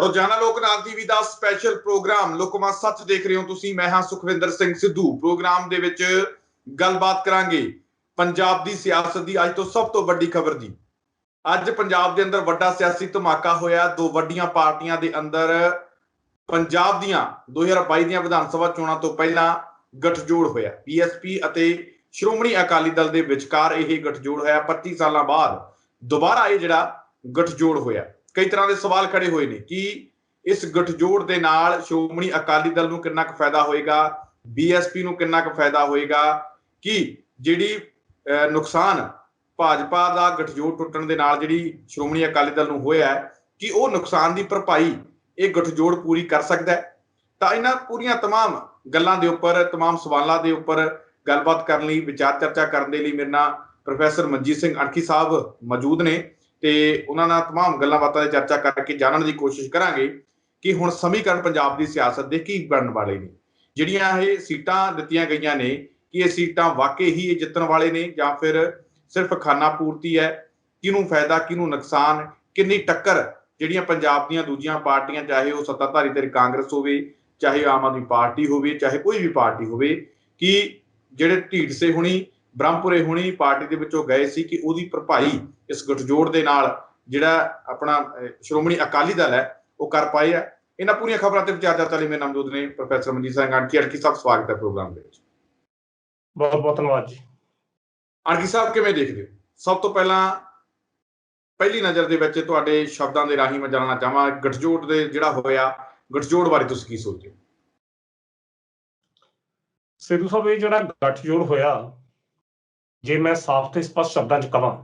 ਰੋਜ਼ਾਨਾ ਲੋਕ ਨਾਲ ਟੀਵੀ ਦਾ ਸਪੈਸ਼ਲ ਪ੍ਰੋਗਰਾਮ ਲੋਕਮਤ ਸੱਚ ਦੇਖ ਰਹੇ ਹੋ ਤੁਸੀਂ। ਮੈਂ ਹਾਂ ਸੁਖਵਿੰਦਰ ਸਿੰਘ ਸਿੱਧੂ। ਪ੍ਰੋਗਰਾਮ ਦੇ ਵਿੱਚ ਗੱਲਬਾਤ ਕਰਾਂਗੇ ਪੰਜਾਬ ਦੀ ਸਿਆਸਤ ਦੀ ਅੱਜ ਤੋਂ ਸਭ ਤੋਂ ਵੱਡੀ ਖਬਰ ਦੀ। ਅੱਜ ਪੰਜਾਬ ਦੇ ਅੰਦਰ ਵੱਡਾ ਸਿਆਸੀ ਧਮਾਕਾ ਹੋਇਆ। ਦੋ ਵੱਡੀਆਂ ਪਾਰਟੀਆਂ ਦੇ ਅੰਦਰ ਪੰਜਾਬ ਦੀਆਂ 2022 ਦੀਆਂ ਵਿਧਾਨ ਸਭਾ ਚੋਣਾਂ ਤੋਂ ਪਹਿਲਾਂ ਗਠਜੋੜ ਹੋਇਆ। ਬੀਐਸਪੀ ਅਤੇ ਸ਼੍ਰੋਮਣੀ ਅਕਾਲੀ ਦਲ ਦੇ ਵਿਚਕਾਰ ਇਹ ਗਠਜੋੜ ਹੋਇਆ। 25 ਸਾਲਾਂ ਬਾਅਦ ਦੁਬਾਰਾ ਇਹ ਜਿਹੜਾ ਗਠਜੋੜ ਹੋਇਆ। ਕਈ ਤਰ੍ਹਾਂ ਦੇ ਸਵਾਲ ਖੜੇ ਹੋਏ ਨੇ ਕਿ ਇਸ ਗਠਜੋੜ ਦੇ ਨਾਲ ਸ਼੍ਰੋਮਣੀ ਅਕਾਲੀ ਦਲ ਨੂੰ ਕਿੰਨਾ ਕੁ ਫਾਇਦਾ ਹੋਏਗਾ, ਬੀਐਸਪੀ ਨੂੰ ਕਿੰਨਾ ਕੁ ਫਾਇਦਾ ਹੋਏਗਾ, ਕਿ ਜਿਹੜੀ ਨੁਕਸਾਨ ਭਾਜਪਾ ਦਾ ਗਠਜੋੜ ਟੁੱਟਣ ਦੇ ਨਾਲ ਜਿਹੜੀ ਸ਼੍ਰੋਮਣੀ ਅਕਾਲੀ ਦਲ ਨੂੰ ਹੋਇਆ ਕਿ ਉਹ ਨੁਕਸਾਨ ਦੀ ਭਰਪਾਈ ਇਹ ਗਠਜੋੜ ਪੂਰੀ ਕਰ ਸਕਦਾ ਹੈ। ਤਾਂ ਇਹਨਾਂ ਪੂਰੀਆਂ ਤਮਾਮ ਗੱਲਾਂ ਦੇ ਉੱਪਰ, ਤਮਾਮ ਸਵਾਲਾਂ ਦੇ ਉੱਪਰ ਗੱਲਬਾਤ ਕਰਨ ਲਈ, ਵਿਚਾਰ ਚਰਚਾ ਕਰਨ ਦੇ ਲਈ ਮੇਰੇ ਨਾਲ ਪ੍ਰੋਫੈਸਰ ਮਨਜੀਤ ਸਿੰਘ ਅਣਖੀ ਸਾਹਿਬ ਮੌਜੂਦ ਨੇ ਤੇ ਉਹਨਾਂ ਨਾਲ ਤਮਾਮ ਗੱਲਾਂ ਬਾਤਾਂ ਦੀ ਚਰਚਾ ਕਰਕੇ ਜਾਣਨ ਦੀ ਕੋਸ਼ਿਸ਼ ਕਰਾਂਗੇ ਕਿ ਹੁਣ ਸਮੀਕਰਨ ਪੰਜਾਬ ਦੀ ਸਿਆਸਤ ਦੇ ਕੀ ਬਣਨ ਵਾਲੇ ਨੇ। ਜਿਹੜੀਆਂ ਇਹ ਸੀਟਾਂ ਦਿੱਤੀਆਂ ਗਈਆਂ ਨੇ ਕਿ ਇਹ ਸੀਟਾਂ ਵਾਕਈ ਹੀ ਇਹ ਜਿੱਤਣ ਵਾਲੇ ਨੇ ਜਾਂ ਫਿਰ ਸਿਰਫ ਖਾਨਾ ਪੂਰਤੀ ਹੈ, ਕਿਹਨੂੰ ਫਾਇਦਾ ਕਿਹਨੂੰ ਨੁਕਸਾਨ, ਕਿੰਨੀ ਟੱਕਰ ਜਿਹੜੀਆਂ ਪੰਜਾਬ ਦੀਆਂ ਦੂਜੀਆਂ ਪਾਰਟੀਆਂ, ਚਾਹੇ ਉਹ ਸੱਤਾਧਾਰੀ ਧਿਰ ਕਾਂਗਰਸ ਹੋਵੇ, ਚਾਹੇ ਆਮ ਆਦਮੀ ਪਾਰਟੀ ਹੋਵੇ, ਚਾਹੇ ਕੋਈ ਵੀ ਪਾਰਟੀ ਹੋਵੇ, ਕਿ ਜਿਹੜੇ ਢੀਂਡਸੇ ਹੁਣੀ, ਬ੍ਰਹਮਪੁਰੇ ਹੁਣੀ ਪਾਰਟੀ ਦੇ ਵਿੱਚੋਂ ਗਏ ਸੀ ਕਿ ਉਹਦੀ ਭਰਪਾਈ ਇਸ ਗਠਜੋੜ ਦੇ ਨਾਲ ਜਿਹੜਾ ਆਪਣਾ ਸ਼੍ਰੋਮਣੀ ਅਕਾਲੀ ਦਲ ਹੈ ਉਹ ਕਰ ਪਾਏ ਆ। ਇਹਨਾਂ ਪੂਰੀਆਂ ਖਬਰਾਂ ਤੇ ਵਿਚਾਰ ਚਰਚਾ ਲਈ ਮੇਰੇ ਨਾਲ ਮੌਜੂਦ ਨੇ ਪ੍ਰੋਫੈਸਰ ਮਨਜੀਤ ਸਿੰਘ ਅਣਖੀ ਸਾਹਿਬ। ਸਵਾਗਤ ਹੈ ਪ੍ਰੋਗਰਾਮ ਦੇ ਵਿੱਚ। ਬਹੁਤ ਬਹੁਤ ਧੰਨਵਾਦ ਜੀ। ਅਣਖੀ ਸਾਹਿਬ, ਕਿਵੇਂ ਦੇਖਦੇ ਹੋ? ਸਭ ਤੋਂ ਪਹਿਲਾਂ ਪਹਿਲੀ ਨਜ਼ਰ ਦੇ ਵਿੱਚ ਤੁਹਾਡੇ ਸ਼ਬਦਾਂ ਦੇ ਰਾਹੀਂ ਮੈਂ ਜਾਣਨਾ ਚਾਹਾਂ ਗਠਜੋੜ ਦੇ ਜਿਹੜਾ ਹੋਇਆ, ਗਠਜੋੜ ਬਾਰੇ ਤੁਸੀਂ ਕੀ ਸੋਚਦੇ ਹੋ? ਸਿੱਧੂ ਸਾਹਿਬ, ਇਹ ਜਿਹੜਾ ਗਠਜੋੜ ਹੋਇਆ, ਜੇ ਮੈਂ ਸਾਫ਼ ਤੇ ਸਪਸ਼ਟ ਸ਼ਬਦਾਂ 'ਚ ਕਹਾਂ,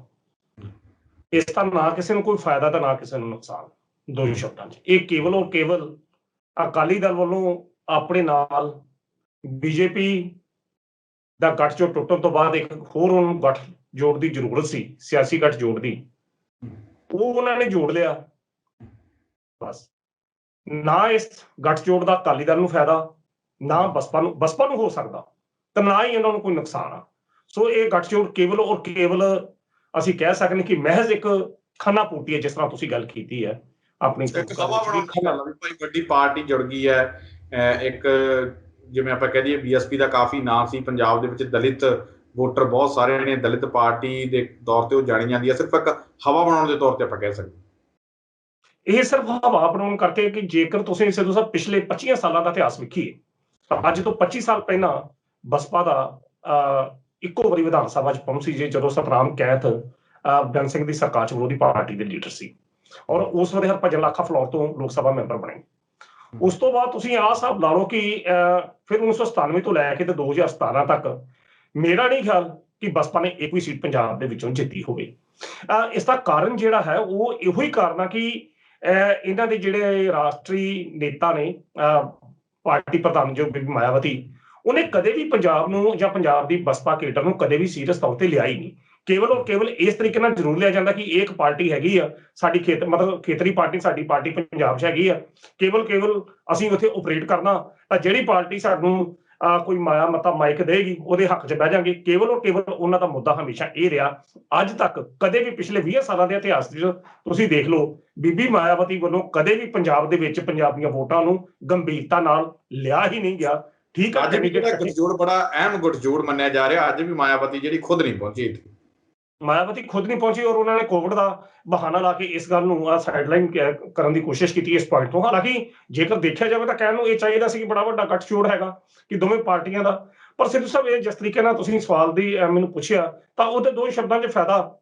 ਇਸ ਦਾ ਨਾ ਕਿਸੇ ਨੂੰ ਕੋਈ ਫਾਇਦਾ ਤੇ ਨਾ ਕਿਸੇ ਨੂੰ ਨੁਕਸਾਨ। ਦੋ ਹੀ ਸ਼ਬਦਾਂ 'ਚ ਇਹ ਕੇਵਲ ਔਰ ਕੇਵਲ ਅਕਾਲੀ ਦਲ ਵੱਲੋਂ ਆਪਣੇ ਨਾਲ ਬੀਜੇਪੀ ਦਾ ਗਠਜੋੜ ਟੁੱਟਣ ਤੋਂ ਬਾਅਦ ਇੱਕ ਹੋਰ ਉਹਨੂੰ ਗਠਜੋੜ ਦੀ ਜ਼ਰੂਰਤ ਸੀ, ਸਿਆਸੀ ਗਠਜੋੜ ਦੀ, ਉਹ ਉਹਨਾਂ ਨੇ ਜੋੜ ਲਿਆ। ਬਸ, ਨਾ ਇਸ ਗਠਜੋੜ ਦਾ ਅਕਾਲੀ ਦਲ ਨੂੰ ਫਾਇਦਾ, ਨਾ ਬਸਪਾ ਨੂੰ ਹੋ ਸਕਦਾ, ਤੇ ਨਾ ਹੀ ਇਹਨਾਂ ਨੂੰ ਕੋਈ ਨੁਕਸਾਨ ਆ। ਸੋ ਇਹ ਗਠਜੋੜ ਕੇਵਲ ਔਰ ਕੇਵਲ ਅਸੀਂ ਕਹਿ ਸਕਦੇ ਕਿ ਮਹਿਜ਼ ਇੱਕ ਖਾਨਾ ਪੂਰਤੀ ਹੈ, ਜਿਸ ਤਰ੍ਹਾਂ ਤੁਸੀਂ ਗੱਲ ਕੀਤੀ ਹੈ ਆਪਣੀ। ਵੱਡੀ ਪਾਰਟੀ ਜੁੜ ਗਈ ਹੈ। ਇੱਕ ਜਿਵੇਂ ਆਪਾਂ ਕਹਿ ਦਈਏ ਬੀਐਸਪੀ ਦਾ ਕਾਫੀ ਨਾਂ ਸੀ ਪੰਜਾਬ ਦੇ ਵਿੱਚ, ਦਲਿਤ ਵੋਟਰ ਬਹੁਤ ਸਾਰੇ ਨੇ, ਦਲਿਤ ਪਾਰਟੀ ਦੇ ਤੌਰ ਤੇ ਉਹ ਜਾਣੀ ਜਾਂਦੀ ਹੈ। ਸਿਰਫ ਇੱਕ ਹਵਾ ਬਣਾਉਣ ਦੇ ਤੌਰ ਤੇ ਆਪਾਂ ਕਹਿ ਸਕਦੇ ਇਹ ਸਿਰਫ ਹਵਾ ਬਣਾਉਣ ਕਰਕੇ ਕਿ ਜੇਕਰ ਤੁਸੀਂ ਸਿੱਧੂ ਸਾਹਿਬ ਪਿਛਲੇ 25 ਸਾਲਾਂ ਦਾ ਇਤਿਹਾਸ ਵੇਖੀਏ, ਅੱਜ ਤੋਂ 25 ਸਾਲ ਪਹਿਲਾਂ ਬਸਪਾ ਦਾ ਇੱਕੋ ਵਾਰੀ ਵਿਧਾਨ ਸਭਾ 'ਚ ਪਹੁੰਚੀ ਜੇ ਜਦੋਂ ਸਤਨਾਮ ਕੈਥ ਬੇਅੰਤ ਸਿੰਘ ਦੀ ਸਰਕਾਰ 'ਚ ਵਿਰੋਧੀ ਪਾਰਟੀ ਦੇ ਲੀਡਰ ਸੀ, ਔਰ ਉਸ ਵੇਲੇ ਹਰਭਜਨ ਲਾਖਾ ਫਲੌਰ ਤੋਂ ਲੋਕ ਸਭਾ ਮੈਂਬਰ ਬਣੇ। ਉਸ ਤੋਂ ਬਾਅਦ ਤੁਸੀਂ ਆਹ ਹਿਸਾਬ ਲਾ ਲਓ ਕਿ ਫਿਰ 1997 ਤੋਂ ਲੈ ਕੇ ਤੇ 2017 ਤੱਕ ਮੇਰਾ ਨਹੀਂ ਖਿਆਲ ਕਿ ਬਸਪਾ ਨੇ ਇੱਕ ਵੀ ਸੀਟ ਪੰਜਾਬ ਦੇ ਵਿੱਚੋਂ ਜਿੱਤੀ ਹੋਵੇ। ਇਸ ਦਾ ਕਾਰਨ ਜਿਹੜਾ ਹੈ ਉਹ ਇਹੋ ਹੀ ਕਾਰਨ ਆ ਕਿ ਇਹਨਾਂ ਦੇ ਜਿਹੜੇ ਰਾਸ਼ਟਰੀ ਨੇਤਾ ਨੇ, ਪਾਰਟੀ ਪ੍ਰਧਾਨ ਜੋ ਬੀਬੀ ਮਾਇਆਵਤੀ, ਉਹਨੇ ਕਦੇ ਵੀ ਪੰਜਾਬ ਨੂੰ ਜਾਂ ਪੰਜਾਬ ਦੀ ਬਸਪਾ ਕੇਡਰ ਨੂੰ ਕਦੇ ਵੀ ਸੀਰੀਅਸ ਤੌਰ ਤੇ ਲਿਆ ਹੀ ਨਹੀਂ। ਕੇਵਲ ਔਰ ਕੇਵਲ ਇਸ ਤਰੀਕੇ ਨਾਲ ਜ਼ਰੂਰ ਲਿਆ ਜਾਂਦਾ ਕਿ ਇੱਕ ਪਾਰਟੀ ਹੈਗੀ ਆ ਸਾਡੀ, ਮਤਲਬ ਖੇਤਰੀ ਪਾਰਟੀ, ਸਾਡੀ ਪਾਰਟੀ ਪੰਜਾਬ 'ਚ ਹੈਗੀ ਆ, ਕੇਵਲ ਅਸੀਂ ਉੱਥੇ ਓਪਰੇਟ ਕਰਨਾ, ਤਾਂ ਜਿਹੜੀ ਪਾਰਟੀ ਸਾਨੂੰ ਕੋਈ ਮਾਇਆ ਮਤਾ ਮਾਈਕ ਦੇਗੀ ਉਹਦੇ ਹੱਕ 'ਚ ਬਹਿ ਜਾਗੇ। ਕੇਵਲ ਔਰ ਕੇਵਲ ਉਹਨਾਂ ਦਾ ਮੁੱਦਾ ਹਮੇਸ਼ਾ ਇਹ ਰਿਹਾ। ਅੱਜ ਤੱਕ ਕਦੇ ਵੀ ਪਿਛਲੇ 20 ਸਾਲਾਂ ਦੇ ਇਤਿਹਾਸ 'ਚ ਤੁਸੀਂ ਦੇਖ ਲਓ, ਬੀਬੀ ਮਾਇਆਵਤੀ ਵੱਲੋਂ ਕਦੇ ਵੀ ਪੰਜਾਬ ਦੇ ਵਿੱਚ ਪੰਜਾਬ ਦੀਆਂ ਵੋਟਾਂ ਨੂੰ ਗੰਭੀਰਤਾ ਨਾਲ ਲਿਆ ਹੀ ਨਹੀਂ ਗਿਆ। ਠੀਕ ਹੈ, ਅੱਜ ਵੀ ਜਿਹੜਾ ਗਠਜੋੜ ਬੜਾ ਅਹਿਮ ਗਠਜੋੜ ਮੰਨਿਆ ਜਾ ਰਿਹਾ, ਅੱਜ ਵੀ ਮਾਇਆਵਤੀ ਜਿਹੜੀ ਖੁਦ ਨਹੀਂ ਪਹੁੰਚੀ ਇੱਥੇ। ਮਾਇਆਵਤੀ ਖੁਦ ਨਹੀਂ ਪਹੁੰਚੀ ਔਰ ਉਹਨਾਂ ਨੇ ਕੋਵਿਡ ਦਾ ਬਹਾਨਾ ਲਾ ਕੇ ਇਸ ਗੱਲ ਨੂੰ ਸਾਈਡਲਾਈਨ ਕਰਨ ਦੀ ਕੋਸ਼ਿਸ਼ ਕੀਤੀ ਇਸ ਪੁਆਇੰਟ ਤੋਂ। ਹਾਲਾਂਕਿ ਜੇਕਰ ਦੇਖਿਆ ਜਾਵੇ ਤਾਂ ਕਹਿਣ ਨੂੰ ਇਹ ਚਾਹੀਦਾ ਸੀ ਕਿ ਬੜਾ ਵੱਡਾ ਗਠਜੋੜ ਹੈਗਾ ਕਿ ਦੋਵੇਂ ਪਾਰਟੀਆਂ ਦਾ। ਪਰ ਸਿੱਧੂ ਸਾਹਿਬ, ਇਹ ਜਿਸ ਤਰੀਕੇ ਨਾਲ ਤੁਸੀਂ ਸਵਾਲ ਦੀ ਮੈਨੂੰ ਪੁੱਛਿਆ, ਤਾਂ ਉਹਦੇ ਦੋ ਸ਼ਬਦਾਂ 'ਚ ਫਾਇਦਾ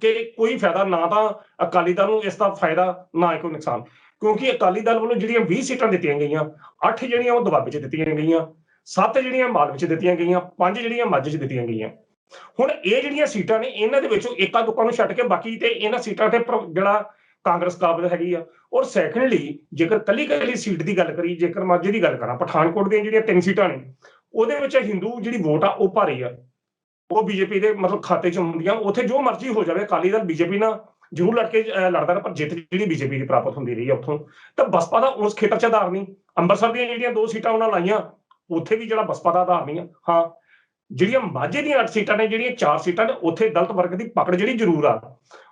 ਕਿ ਕੋਈ ਫਾਇਦਾ ਨਾ ਤਾਂ ਅਕਾਲੀ ਦਲ ਨੂੰ ਇਸ ਦਾ ਫਾਇਦਾ, ਨਾ ਕੋਈ ਨੁਕਸਾਨ। ਕਿਉਂਕਿ ਅਕਾਲੀ ਦਲ ਵੱਲੋਂ ਜਿਹੜੀਆਂ 20 ਸੀਟਾਂ ਦਿੱਤੀਆਂ ਗਈਆਂ, 8 ਜਿਹੜੀਆਂ ਉਹ ਦੁਆਬੇ 'ਚ ਦਿੱਤੀਆਂ ਗਈਆਂ, 7 ਜਿਹੜੀਆਂ ਮਾਲਵੇ 'ਚ ਦਿੱਤੀਆਂ ਗਈਆਂ, 5 ਜਿਹੜੀਆਂ ਮਾਝੇ 'ਚ ਦਿੱਤੀਆਂ ਗਈਆਂ। ਹੁਣ ਇਹ ਜਿਹੜੀਆਂ ਸੀਟਾਂ ਨੇ, ਇਹਨਾਂ ਦੇ ਵਿੱਚੋਂ ਇੱਕਾ ਦੁੱਕਾ ਨੂੰ ਛੱਡ ਕੇ ਬਾਕੀ ਤੇ ਇਹਨਾਂ ਸੀਟਾਂ ਤੇ ਜਿਹੜਾ ਕਾਂਗਰਸ ਕਾਬਿਲ ਹੈਗੀ ਆ। ਔਰ ਸੈਕੰਡਲੀ, ਜੇਕਰ ਕੱਲੀ ਸੀਟ ਦੀ ਗੱਲ ਕਰੀ, ਜੇਕਰ ਮਾਝੇ ਦੀ ਗੱਲ ਕਰਾਂ, ਪਠਾਨਕੋਟ ਦੀਆਂ ਜਿਹੜੀਆਂ 3 ਸੀਟਾਂ ਨੇ, ਉਹਦੇ ਵਿੱਚ ਹਿੰਦੂ ਜਿਹੜੀ ਵੋਟ ਆ ਉਹ ਭਾਰੀ ਆ, ਉਹ ਬੀਜੇਪੀ ਦੇ ਮਤਲਬ ਖਾਤੇ 'ਚ ਹੁੰਦੀਆਂ। ਉੱਥੇ ਜੋ ਮਰਜ਼ੀ ਹੋ ਜਾਵੇ, ਅਕਾਲੀ ਦਲ ਬੀਜੇਪੀ ਨਾਲ ਜ਼ਰੂਰ ਲੜਦਾ, ਪਰ ਜਿੱਤ ਜਿਹੜੀ ਬੀਜੇਪੀ ਦੀ ਪ੍ਰਾਪਤ ਹੁੰਦੀ ਰਹੀ ਆ ਉੱਥੋਂ। ਤਾਂ ਬਸਪਾ ਦਾ ਉਸ ਖੇਤਰ 'ਚ ਆਧਾਰ ਨਹੀਂ। ਅੰਮ੍ਰਿਤਸਰ ਦੀਆਂ ਜਿਹੜੀਆਂ 2 ਸੀਟਾਂ ਉਹਨਾਂ ਲਾਈਆਂ, ਉੱਥੇ ਵੀ ਜਿਹੜਾ ਬਸਪਾ ਦਾ ਆਧਾਰ ਨਹੀਂ ਆ। ਹਾਂ, ਜਿਹੜੀਆਂ ਮਾਝੇ ਦੀਆਂ 8 ਸੀਟਾਂ ਨੇ, ਜਿਹੜੀਆਂ 4 ਸੀਟਾਂ ਨੇ, ਉੱਥੇ ਦਲਿਤ ਵਰਗ ਦੀ ਪਕੜ ਜਿਹੜੀ ਜ਼ਰੂਰ ਆ।